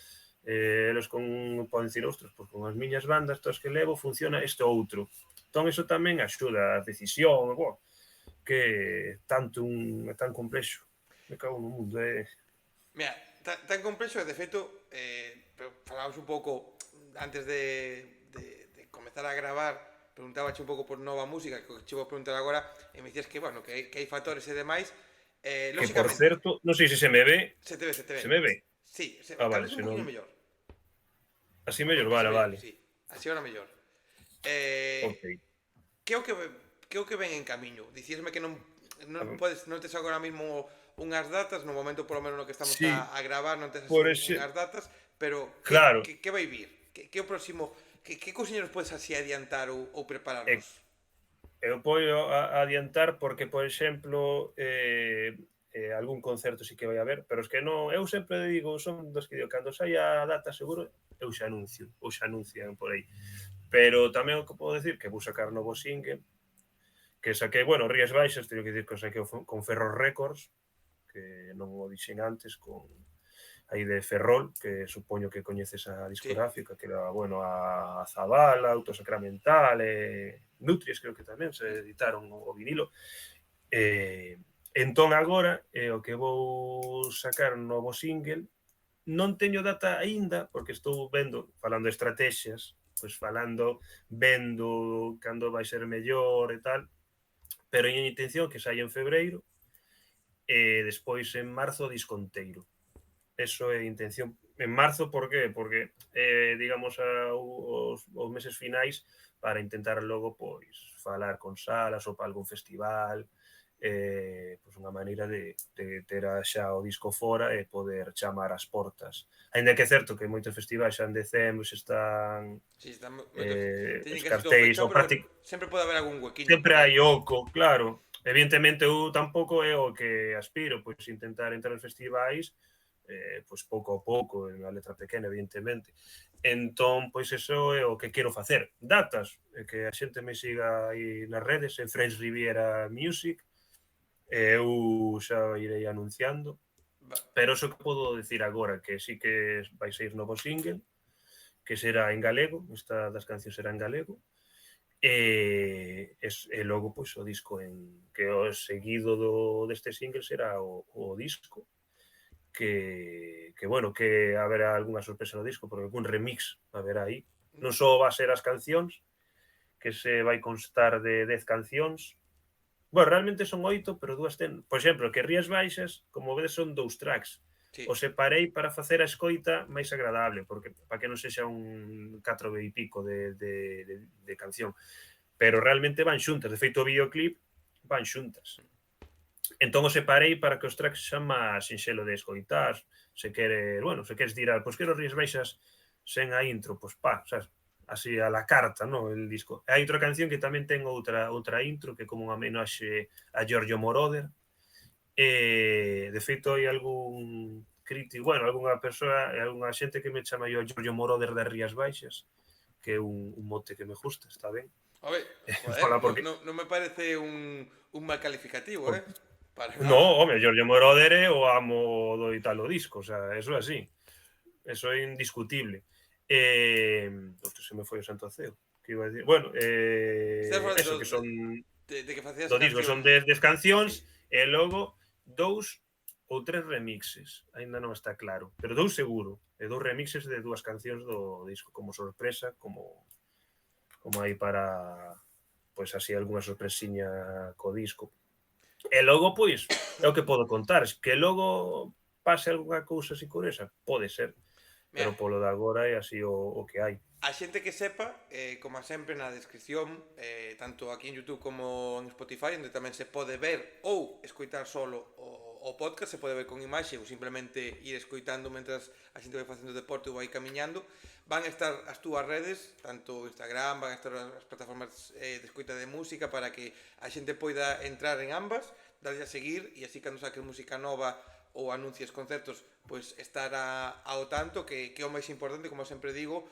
eles poden dicir, ostras, pois con as miñas bandas todas que levo funciona este outro, entón iso tamén axuda a decisión, que tanto é tan complexo, me cago no mundo, Mira, tan complexo que de feito, falábamos un pouco antes de comezar a gravar, preguntábache un pouco por nova música, que che vou preguntar agora, e me dicías que, bueno, que hai factores e demais, que por lóxicamente, certo, non sei se me ve, se te ve. se me ve, Sí, tal vale, vez un se non, poquinho mellor. así mellor, Así vale, mellor, vale, sí. Así ahora mellor. Eh, ok, que é o que é o que ven en camiño? Dicíasme que non tes agora mesmo unhas datas, no momento polo menos no que estamos sí, a gravar non tes así por ese, unhas datas, pero claro, que vai vir? Que é o próximo? Que cousiñeros podes así adiantar ou é prepararnos? eu podo adiantar porque, por exemplo, algún concerto sí que vai haber, pero es que non, eu sempre digo, son dos que digo, cando sai a data seguro, eu xa anuncio, ou xa anuncian por aí. Pero tamén o que podo decir que vou sacar novo single, que saquei, bueno, Rías Baixas, teño que dicir que o saquei con Ferro Records, que non o dixen antes, con aí de Ferrol, que supoño que coñeces a Sí. discográfica, que era, bueno, a Zabala, Autosacramental, Nutrias, creo que tamén se editaron o vinilo. Entón agora, o que vou sacar un novo single, non teño data aínda, porque estou vendo, falando de estrategias, pois falando, vendo cando vai ser mellor e tal, pero a intención que saia en febreiro e despois en marzo disconteiro. Eso é a intención. En marzo, por qué? Porque, digamos, os meses finais para intentar logo, pois, falar con salas ou para algún festival, pois unha maneira de ter xa o disco fora e poder chamar ás portas. Ainda que é certo que moitos festivais xa en decembro xa están Sí, está moito, os teñen casi todo cartéis, fechado, ou pero bueno, sempre pode haber algún huequiño sempre por aí. hai oco, claro. Evidentemente eu tampouco é o que aspiro, pois intentar entrar en festivais pois pouco a pouco, en a letra pequena, evidentemente. Entón, pois eso é o que quero facer. Datas, que a xente me siga aí nas redes, en French Riviera Music, eu xa irei anunciando, Va, pero eso que podo decir agora, que sí que vai sair novo single, que será en galego, esta das cancións será en galego, e logo pois o disco que o seguido deste single será o disco, que bueno, que haberá algunha sorpresa no disco, porque algún remix haberá aí. Non só va a ser as cancións, que se vai constar de 10 cancións. Bueno, realmente son 8, pero dúas ten. Por exemplo, que Rías Baixas, como vedes, son 2 tracks. sí. O separei para facer a escoita máis agradable, porque para que non sexa un 4 e pico de canción. Pero realmente van xuntas. De feito, o videoclip van xuntas. Entón o separei para que os tracks xan máis sinxelo de escoitar, se queres, bueno, se queres tirar, pois quero Rías Baixas sen a intro, pois pa, sabes, así a la carta, no, el disco. E hai outra canción que tamén ten outra intro, que é como unha homenaxe a Giorgio Moroder, de feito hai algún crítico, bueno, algunha persoa, algunha xente que me chama yo Giorgio Moroder das Rías Baixas, que é un mote que me gusta, está ben. A ver, joder, Fala porque no me parece un mal calificativo, por, Para no, nada. home, Giorgio Moroder é o amo do Italo Disco, o sea, eso é así. Eso é indiscutible. Ostras, se me foi o santo ceo. Que iba a decir? Bueno, Estás eso, falando que son de que facías do disco, son cancións. 10 cancións, Sí. e logo 2 ou 3 remixes, aínda non está claro, pero 2 seguro, e 2 remixes de 2 cancións do disco, como sorpresa, como aí para, pois así, algunha sorpresiña co disco. E logo, pois, é o que podo contar, es que logo pase algunha cousa así curiosa, pode ser, Mira, pero polo de agora é así o que hai. a xente que sepa, como sempre na descripción, tanto aquí en YouTube como en Spotify, onde tamén se pode ver ou escoitar solo o podcast, se pode ver con imaxe ou simplemente ir escoitando mentras a xente vai facendo deporte ou vai camiñando, van a estar as túas redes, tanto Instagram, van a estar as plataformas de escoita de música para que a xente poida entrar en ambas, darlle a seguir e así cando saques música nova ou anuncios concertos, pois estar ao tanto, que é o máis importante, como sempre digo,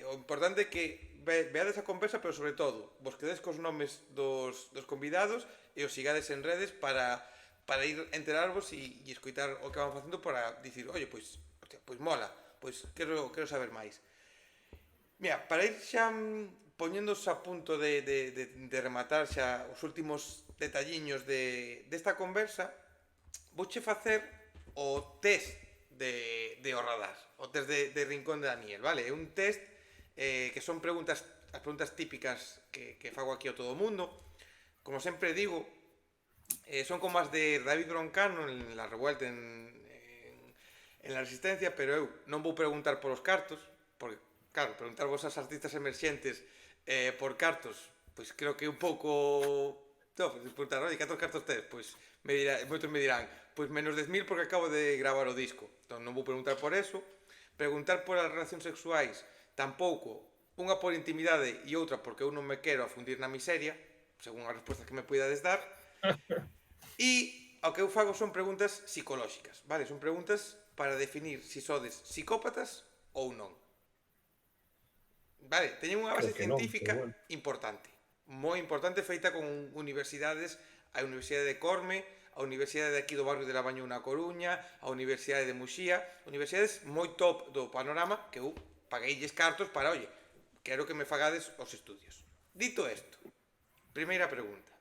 o importante é que veades a conversa, pero sobre todo, vos quedes cos nomes dos convidados e os sigades en redes para ir enterarvos e escoitar o que van facendo para dicir, oye, pois, hostia, pois mola, pois quero saber máis. Mira, para ir xa poñéndose a punto de rematar xa os últimos detalliños desta conversa, vouche facer o test de o radar, o test de Rincón de Daniel, vale? É un test que son preguntas, as preguntas típicas que fago aquí a todo o mundo. Como sempre digo, son como as de David Broncano en La Revuelta, en La Resistencia, pero eu non vou preguntar polos cartos, porque, claro, preguntar vos as artistas emerxentes por cartos, pois creo que é un pouco... No, pues, preguntar, oye, cantos cartos tes? Pois moitos me dirán, pois menos 10.000 porque acabo de gravar o disco. Entón non vou preguntar por eso. Preguntar por as relacións sexuais, tampouco. Unha por intimidade e outra porque eu non me quero afundir na miseria, según as respostas que me puidades dar. E o que eu fago son preguntas psicolóxicas, vale? Son preguntas para definir se sodes psicópatas ou non. Vale, teñen unha base Creo que non, pero científica bueno. importante, moi importante, feita con universidades, a Universidade de Corme, a Universidade de aquí do barrio de Labañou na Coruña, a Universidade de Muxía, universidades moi top do panorama que eu pagueilles cartos para, oye, quero que me fagades os estudios. Dito isto, primeira pregunta.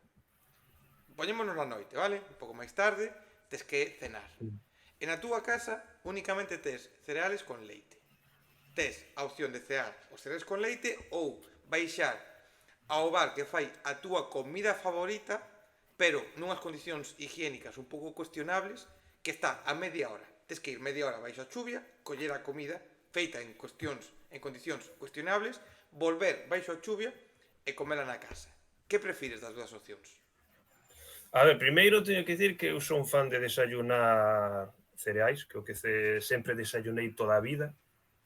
Poñémonos na noite, vale? Un pouco máis tarde, tes que cenar. E na túa casa únicamente tes cereales con leite. Tes a opción de cear os cereales con leite ou baixar ao bar que fai a túa comida favorita, pero nunhas condicións higiénicas un pouco cuestionables, que está a media hora. Tes que ir media hora baixo a chuvia, coller a comida feita en condicións cuestionables, volver baixo a chuvia e comela na casa. Que prefires das dúas opcións? A ver, primeiro teño que dicir que eu son fan de desayunar cereais, que o que sempre desayunei toda a vida.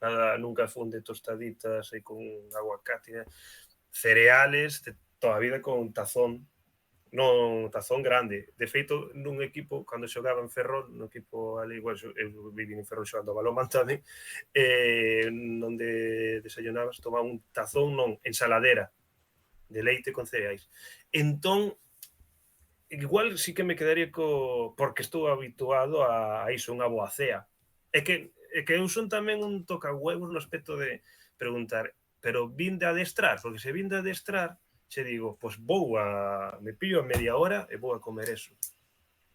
Nada, nunca fun de tostaditas e con aguacate, cereales de toda a vida con tazón, non tazón grande. De feito, nun equipo, cando xogaba en Ferrol, no equipo ali, igual, eu viví en Ferrol xogando balonmán tamén, onde desayunabas, tomaba un tazón, non, ensaladera de leite con cereais. Entón, igual sí que me quedaría porque estou habituado a iso, unha boa cea. É que eu son tamén un tocahuevos no aspecto de preguntar, pero vin de adestrar, porque se vin de adestrar, che digo, pois me pillo a media hora e vou a comer eso.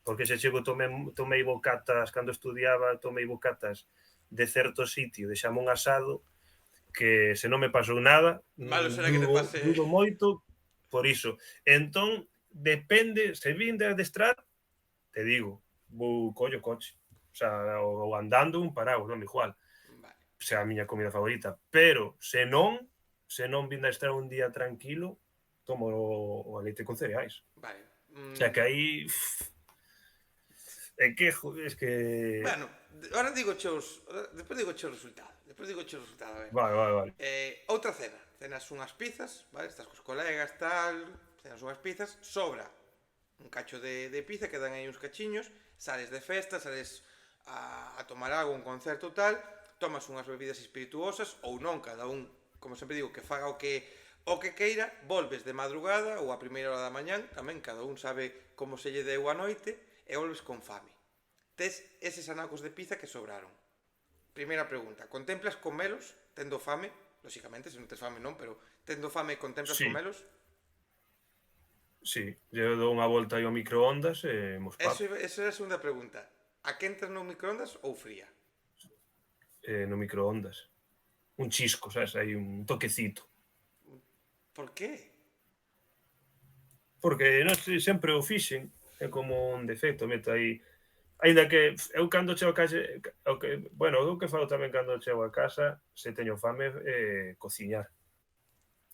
Porque se chego, tomei bocatas, cando estudiaba, tomei bocatas de certo sitio, deixame un asado, que se non me pasou nada, Malo será que te pase... dudo moito por iso. Entón, depende, se vin de adestrar, te digo, vou collo coche. O sea, ou andando un parado, non igual. Vale. Sea a miña comida favorita. Pero, se non vin de adestrar un día tranquilo, tomo o leite con cereais. Vale. O sea, que aí... É que... Bueno, ahora digo chos... Despois digo chos resultado. A ver. Vale. Outra cena. Cenas unhas pizzas, vale? Estás cos colegas, tal... Cenas unhas pizzas. Sobra un cacho de pizza, quedan aí uns cachiños. Sales de festa, sales a tomar algo, un concerto tal. Tomas unhas bebidas espirituosas ou non, cada un, como sempre digo, que faga o que queira. Volves de madrugada ou a primeira hora da mañán, tamén cada un sabe como se lle deu a noite, e volves con fame. Tes eses anacos de pizza que sobraron. Primeira pregunta, contemplas comelos tendo fame? Lóxicamente, se non tes fame non, pero tendo fame contemplas Sí. comelos? Sí, eu dou unha volta aí ao microondas e mos papo. Esa é a segunda pregunta. A que entras no microondas ou fría? No microondas. Un chisco, sabes? Aí un toquecito. Por qué? Porque non sei, sempre o fixen. É como un defecto, meto aí. Ainda que eu cando chego a casa, eu que fago tamén cando chego a casa, se teño fame, cociñar.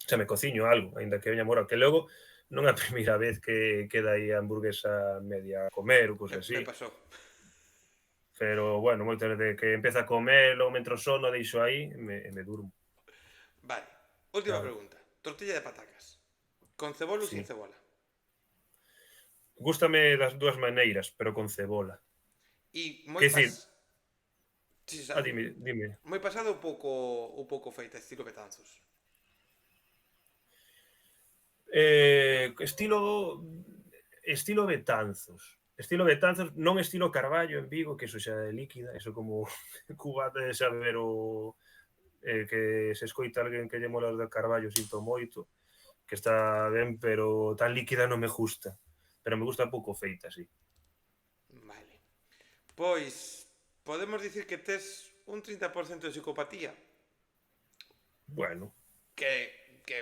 Xa me cociño algo, ainda que veña morado, que logo non é a primeira vez que queda aí a hamburguesa media a comer ou cousa así. Me pasou. Pero, bueno, moitas veces que empeza a comer, logo mentro sono, deixo aí e me durmo. Vale. Última Claro. pregunta. Tortilla de patacas. Con cebola ou Sí. sin cebola? Gústame das dúas maneiras, pero con cebola. E moi Que dicir, Si se sabe. Dime. Moi pasado un pouco feita, estilo Betanzos. Estilo Betanzos. Estilo Betanzos, non estilo Carballo en Vigo, que eso xa é líquida, eso como cubata de saber que se escoita alguén que lle mola os de Carballo, sinto moito, que está ben, pero tan líquida non me gusta. Pero me gusta pouco feita, sí. Vale. Pois, podemos dicir que tes un 30% de psicopatía, Bueno,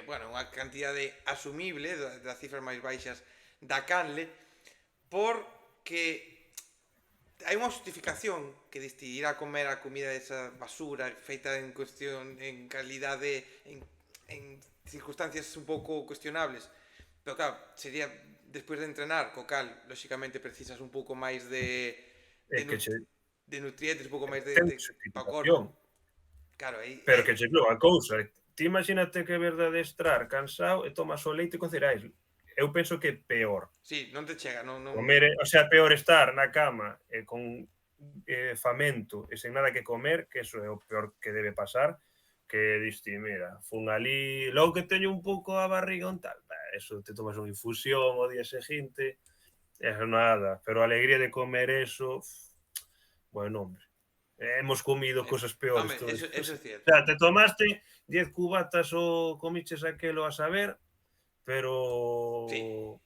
bueno, unha cantidade asumible das cifras máis baixas da canle, porque hai unha justificación que diste ir a comer a comida desa basura feita en cuestión, en calidade, en circunstancias un pouco cuestionables. Pero claro, sería despois de entrenar, co cal, lóxicamente, precisas un pouco máis é de, que che de nutrientes, un pouco máis ten para o corpo. justificación. Claro, aí, Pero que che digo a cousa, ti imagínate que ver de adestrar cansado e tomas o leite con cereais. Eu penso que é peor. sí, non te chega, non... Comer, o sea, peor estar na cama con famento e sen nada que comer, que eso é o peor que debe pasar, que diste, mira, fun ali, logo que teño un pouco a barriga un tal, eso te tomas unha infusión o día seguinte, eso nada, pero a alegría de comer eso, bueno, hombre, hemos comido cosas peores Home, todos. eso é O cierto. sea, te tomaste 10 cubatas o comiches aquelo a saber, Sí, pero,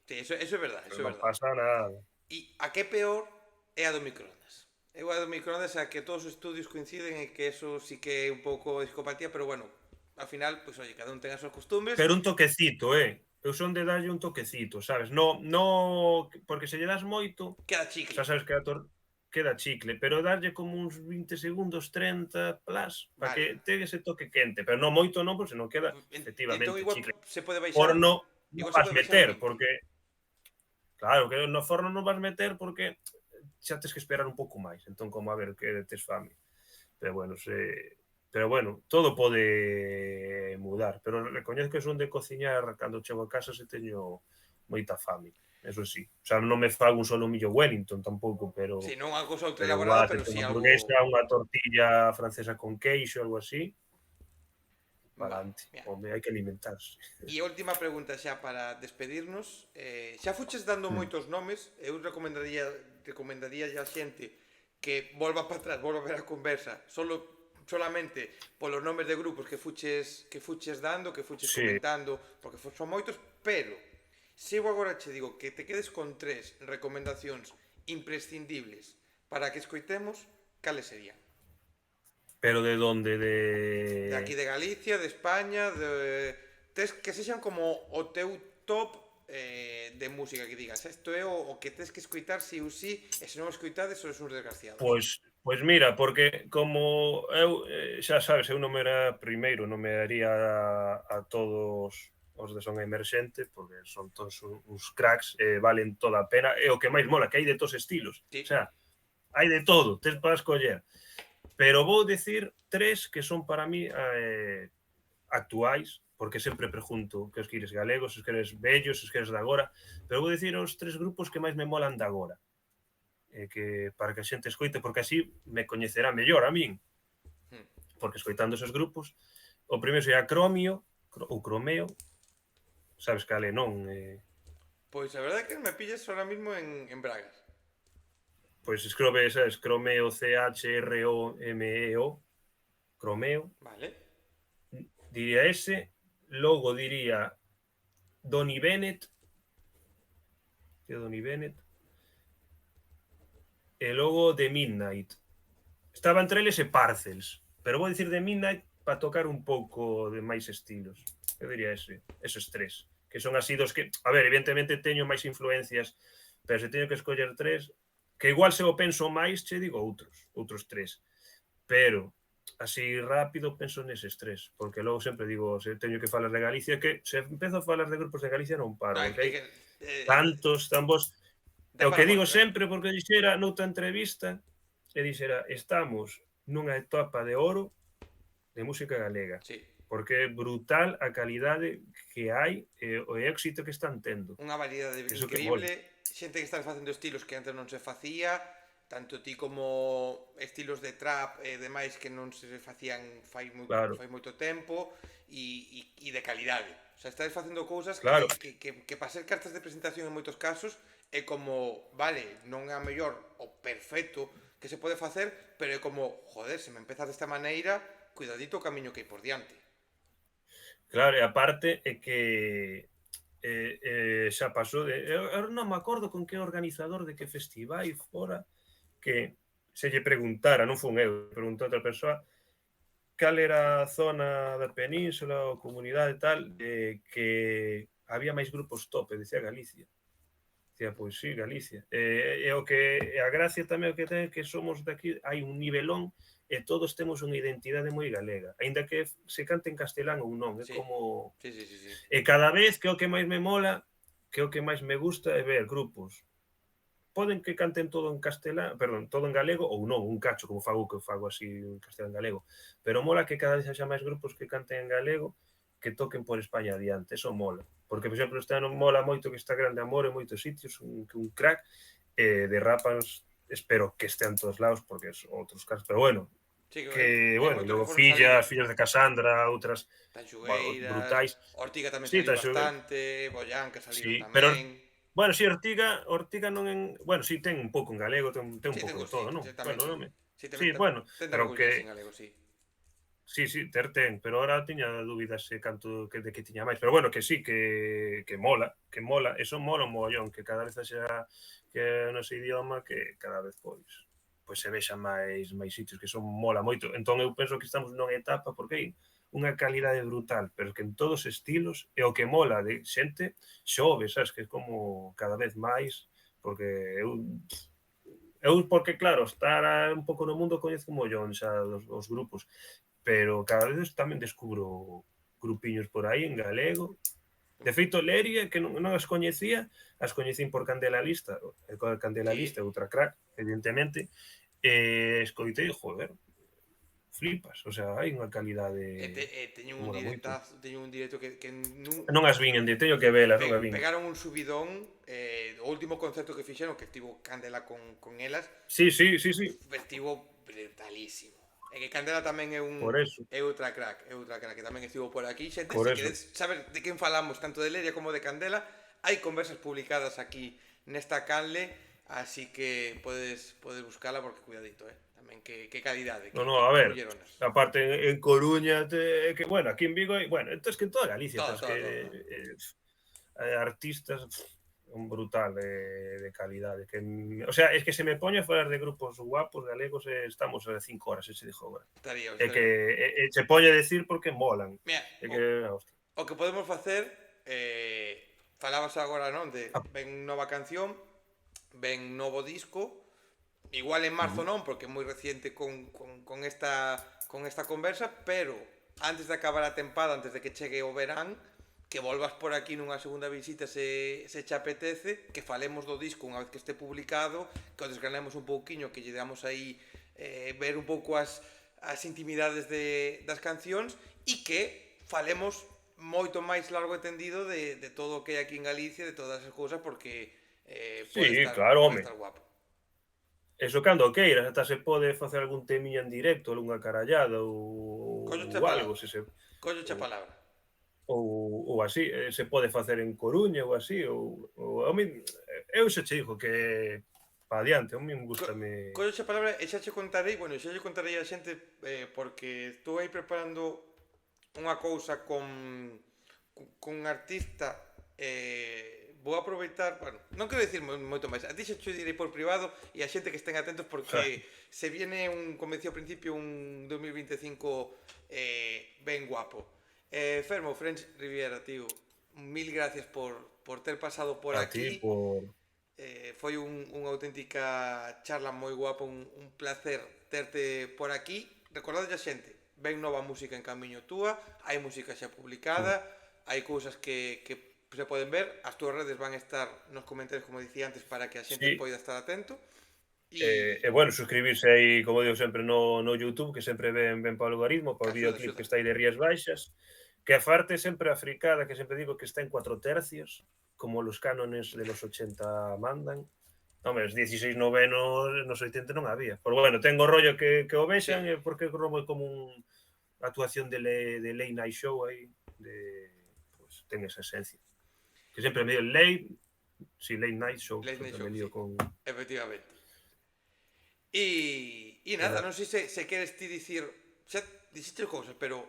sí, eso é verdade, pero eso é non verdade. pasa nada. E a que peor é a do microondas. Eu a do microondas a que todos os estudios coinciden en que eso sí que é un pouco de psicopatía, pero bueno, ao final, pues oye, cada un ten as súas costumbres, Pero un toquecito, eu son de darlle un toquecito, sabes? No, porque se lle das moito, queda chicle. xa sabes que queda chicle, pero darlle como uns 20 segundos, 30, plas, para Vale. que tegue ese toque quente, pero non moito non, porque senón queda Entón efectivamente igual chicle. se pode baixar, Horno non igual se vas pode baixar a meter, 20. porque claro, que no forno non vas meter porque xa tes que esperar un pouco máis, entón como a ver que tes fame. Pero bueno, pero bueno, todo pode mudar, pero recoñezo que son de cociñar cando chego a casa se teño moita fame, eso sí. O sea, non me fago un solo millo Wellington tampouco, Si, non unha cousa ultra pero elaborada, igual pero se si unha algo... hamburguesa, unha tortilla francesa con queixo, algo así, para Vale, adelante. mira. Home, hai que alimentarse. E a última pregunta xa para despedirnos. Xa fuches dando moitos nomes, eu recomendaría a xente que volva para atrás, volva a ver a conversa, solamente polos nomes de grupos que fuches dando, que fuches Sí, comentando, porque son moitos, pero se eu agora che digo que te quedes con 3 recomendacións imprescindibles para que escoitemos, cales serían? pero de donde? De aquí de Galicia, de España, tes que sexan como o teu top de música que digas, isto é o que tes que escoitar si ou si, e se non o escoitades sois uns desgraciados. Pois mira, porque como eu, xa sabes, eu non me era primeiro, non me daría a todos os de son emerxente, porque son todos uns cracks, valen toda a pena, e o que máis mola, que hai de todos estilos. Sí. O sea, hai de todo, tes para escoller. Pero vou dicir tres que son para mí actuais, porque sempre pregunto que os queres galegos, os queres vellos, os queres de agora, pero vou dicir os tres grupos que máis me molan de agora, que para que a xente escoite, porque así me coñecerá mellor a min, Hmm. porque escoitando esos grupos, o primeiro sería Cromio, ou Cromeo, sabes cal é, non? Pois a verdade é que me pillas ahora mismo en Bragas. Pois escrove, sabes, Cromeo, Chromeo, Cromeo, Vale. diría ese, logo diría Donny Bennett, que Donny Bennett, e logo The Midnight. Estaba entre eles e Parcels, pero vou dicir The Midnight para tocar un pouco de máis estilos. Eu diría esos tres, que son así dos que, a ver, evidentemente teño máis influencias, pero se teño que escoller tres, que igual se o penso máis, che digo outros tres. Pero así rápido penso neses tres, porque logo sempre digo, se teño que falar de Galicia, que se empezo a falar de grupos de Galicia non paro, No, porque hai que, tantos, tan bons. dá E o para que digo moito, sempre, porque dixera noutra entrevista, e dixera, estamos nunha etapa de oro de música galega, Sí. porque é brutal a calidade que hai e o éxito que están tendo. Unha variedade Eso que mola. increíble, xente que está facendo estilos que antes non se facía, tanto ti como estilos de trap e demais que non se facían claro, fai moito tempo e de calidade. O sea, estás facendo cousas claro. que para ser cartas de presentación en moitos casos é como, vale, non é a mellor o perfecto que se pode facer, pero é como, joder, se me empeza desta maneira, cuidadito o camiño que hai por diante. Claro, e aparte é que xa pasou de eu non me acordo con que organizador de que festivais fora que se lle preguntara, non fun eu, preguntou outra persoa cal era a zona da península ou comunidade tal que había máis grupos top, e dicía Galicia. Dicía, pois sí, Galicia. E o que a gracia tamén o que ten que somos daqui, hai un nivelón e todos temos unha identidade moi galega, aínda que se cante en castelán ou non, é Sí, como sí, sí, sí, sí. e cada vez que o que máis me mola, que o que máis me gusta é ver grupos. Poden que canten todo en castelán, perdón, todo en galego ou non, un cacho como fago que fago así en castelán galego, pero mola que cada vez haxa máis grupos que canten en galego que toquen por España adiante, eso mola. Porque, por exemplo, este ano mola moito que está Grande Amor en moitos sitios, un crack, de Rapas espero que estea en todos lados porque son outros casos, pero bueno, Sí, que, hai bueno, moitos que logo foron salindo. Fillas de Casandra, outras, bueno, Tanxugueiras, brutais. Ortiga tamén Sí, saliu Taxuguei, bastante, Bollán que saliron sí, pero tamén. bueno, si Ortiga non en, bueno, si ten un pouco en galego, ten un Sí, pouco tengo, de sí, todo, non? sí, tamén Bueno, sí. non me Sí, tamén sí, bueno, ten pero algúns en que galego, sí. sí, ter ten, pero ahora tiña dúbidas se canto que de que tiña máis, pero bueno, que sí, que mola, eso mola un mogollón, que cada vez xa que o noso idioma que cada vez pois se vexan máis sitios, que son mola moito. Entón eu penso que estamos nunha etapa porque hai unha calidade brutal, pero que en todos os estilos é o que mola de xente xove, sabes, que é como cada vez máis, porque eu porque claro, estar un pouco no mundo coñezo un mollón xa os grupos, pero cada vez tamén descubro grupiños por aí en galego. De feito, Leria, que non as coñecín por Candela Lista, e Candela Sí, Lista é outra crack, evidentemente, escoitei, joder, flipas, o sea, hai unha calidade teño que un mola moito. directazo, teño un directo que Non as vin en directo, teño que velas, non as vin. pegaron un subidón, o último concerto que fixeron, que estivo Candela con elas, Sí, sí, sí, sí, estivo brutalísimo. E que Candela tamén por eso, é outra crack, que tamén estivo por aquí. Xente, por se eso. queredes saber de quen falamos, tanto de Leria como de Candela, hai conversas publicadas aquí nesta canle, así que podes buscala porque cuidadito, tamén que calidade, No, que no, a ver, mulleronas. aparte en Coruña, que bueno, aquí en Vigo, bueno, entonces que en toda Galicia, Todo, tens que todo, todo. artistas un brutal de calidade. Que, o sea, es que se me poñe a falar de grupos guapos galegos estamos a 5 horas, se dixo agora. É que Estaría. se poñe a decir porque molan. Mira, É que, hostia. o que podemos facer, falabas agora, non, de Ah, ven nova canción, ven novo disco, igual en marzo uh, non, porque é moi reciente con esta conversa, pero antes de acabar a tempada, antes de que chegue o verán, que volvas por aquí nunha segunda visita se che apetece, que falemos do disco unha vez que este publicado, que o desgranemos un pouquiño, que lle damos aí ver un pouco as intimidades das cancións e que falemos moito máis largo e tendido de todo o que hai aquí en Galicia, de todas as cousas, porque sí, claro, pode home. estar guapo. Eso cando queiras, ata se pode facer algún temiña en directo, algunha carallada Colloche a ou algo, palabra. se se Colloche a ou, palabra. ou así, se pode facer en Coruña ou así, ou a min, eu xa che digo que pa adiante, a min gustame. Colloche a palabra e xa che contarei, bueno, xa lle contarei a xente porque estou aí preparando unha cousa con un artista vou aproveitar, bueno, non quero dicir moito máis, a ti xa te direi por privado e a xente que estén atentos porque se viene como decía ao principio, un 2025 ben guapo. Fermo, French Riviera, tío, mil gracias por ter pasado por A ti aquí. Foi unha auténtica charla moi guapa, un placer terte por aquí. Recordade a xente, ven nova música en camiño túa, hai música xa publicada, hai cousas que se poden ver, as túas redes van estar nos comentarios, como dicía antes, para que a xente sí, poida estar atento. E bueno, suscribirse aí, como digo sempre, no YouTube, que sempre ven para o algoritmo, para o axuda, videoclip axuda. que está aí de Rías Baixas, que a farte sempre a fricada, que sempre digo que está en 4 tercios, como los cánones de los 80 mandan, Home, os 16 novenos nos 80 non había. Pero bueno, tengo rollo que o Sí, vexan, porque como como actuación de late night show aí, pues, ten esa esencia. Que sempre me dio late night show, Late Night sempre me Show, lío sí, con... efectivamente. E E nada, nada. non sei se queres ti dicir, xa dixiste cousas, pero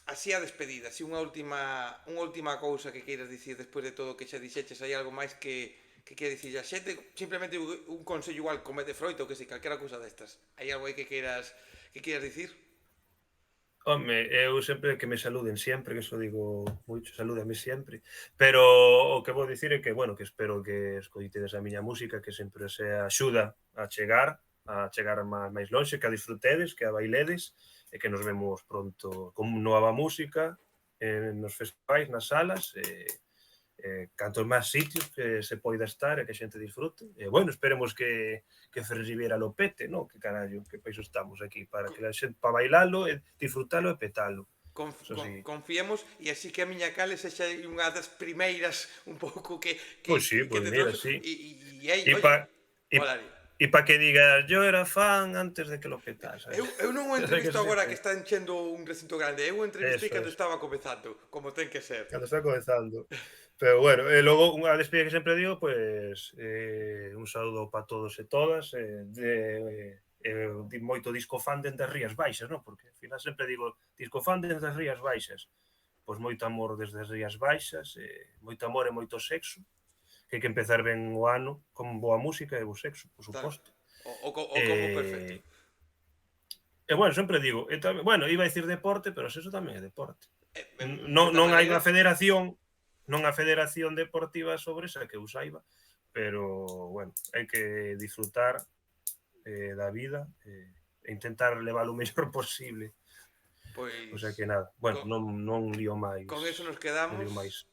así a despedida, así unha última cousa que queiras dicir despois de todo o que xa dixeches, hai algo máis que queira dicir a xente, simplemente un consello igual comete froito, ou que sei, calquera cousa destas. Hai algo aí que queiras dicir? Home, eu sempre que me saluden sempre, que eso digo moito, salúdame sempre, pero o que vou dicir é que, bueno, que espero que escoitedes a miña música, que sempre se axuda a chegar máis lonxe, que a disfrutedes, que a bailedes, e que nos vemos pronto con nova música, nos festivais, nas salas, cantos máis sitios que se poida estar e que a xente disfrute. E, bueno, esperemos que Fran Rivera lo pete, no? Que carallo, que país estamos aquí, para que a xente, para bailalo, e disfrutalo e petalo. Eso sí. Confiemos e así que a miña cale sexa unha das primeiras un pouco que, que, Pois sí, que pois te mira, trouxe sí. e aí, E oye, pa e molaría. e pa que digas, yo era fan antes de que lo petase. Eu non o Sei que entrevisto eso agora sempre que está enchendo un recinto grande, eu o entrevistei eso, cando eso. estaba comezando, como ten que ser. Cando está comezando. Pero bueno, e logo unha despedida que sempre digo, pues, un saúdo para todos e todas, moito disco fan dende as Rías Baixas, non? Porque ao final sempre digo, disco fan dende as Rías Baixas. Pois moito amor desde as Rías Baixas, moito amor e moito sexo, que hai que empezar ben o ano con boa música e bo sexo, por Claro, suposto. o combo perfecto. E, bueno, sempre digo, bueno, iba a dicir deporte, pero eso tamén é deporte. De Non todas hai unha maneiras, federación, non a federación deportiva sobre esa que eu saiba, pero bueno, hai que disfrutar da vida e intentar levar o mellor posible. O sea pois, que nada, bueno, con, non lío máis, con eso nos non quedamos. lío máis.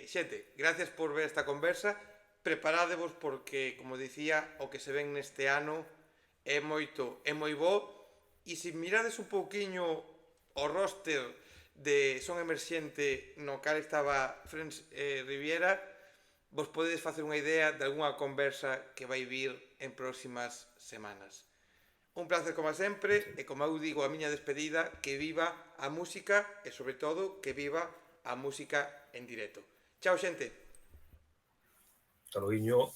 Xente, gracias por ver esta conversa. Preparádevos porque, como dicía, o que se ven neste ano é moi bo. E se mirades un pouquiño o roster de Son Emerxente no cal estaba Frens Riviera, vos podedes facer unha idea de algunha conversa que vai vir en próximas semanas. Un placer como sempre e como eu digo a miña despedida, que viva a música e sobre todo que viva a música en directo. Chao, xente. Hasta logo.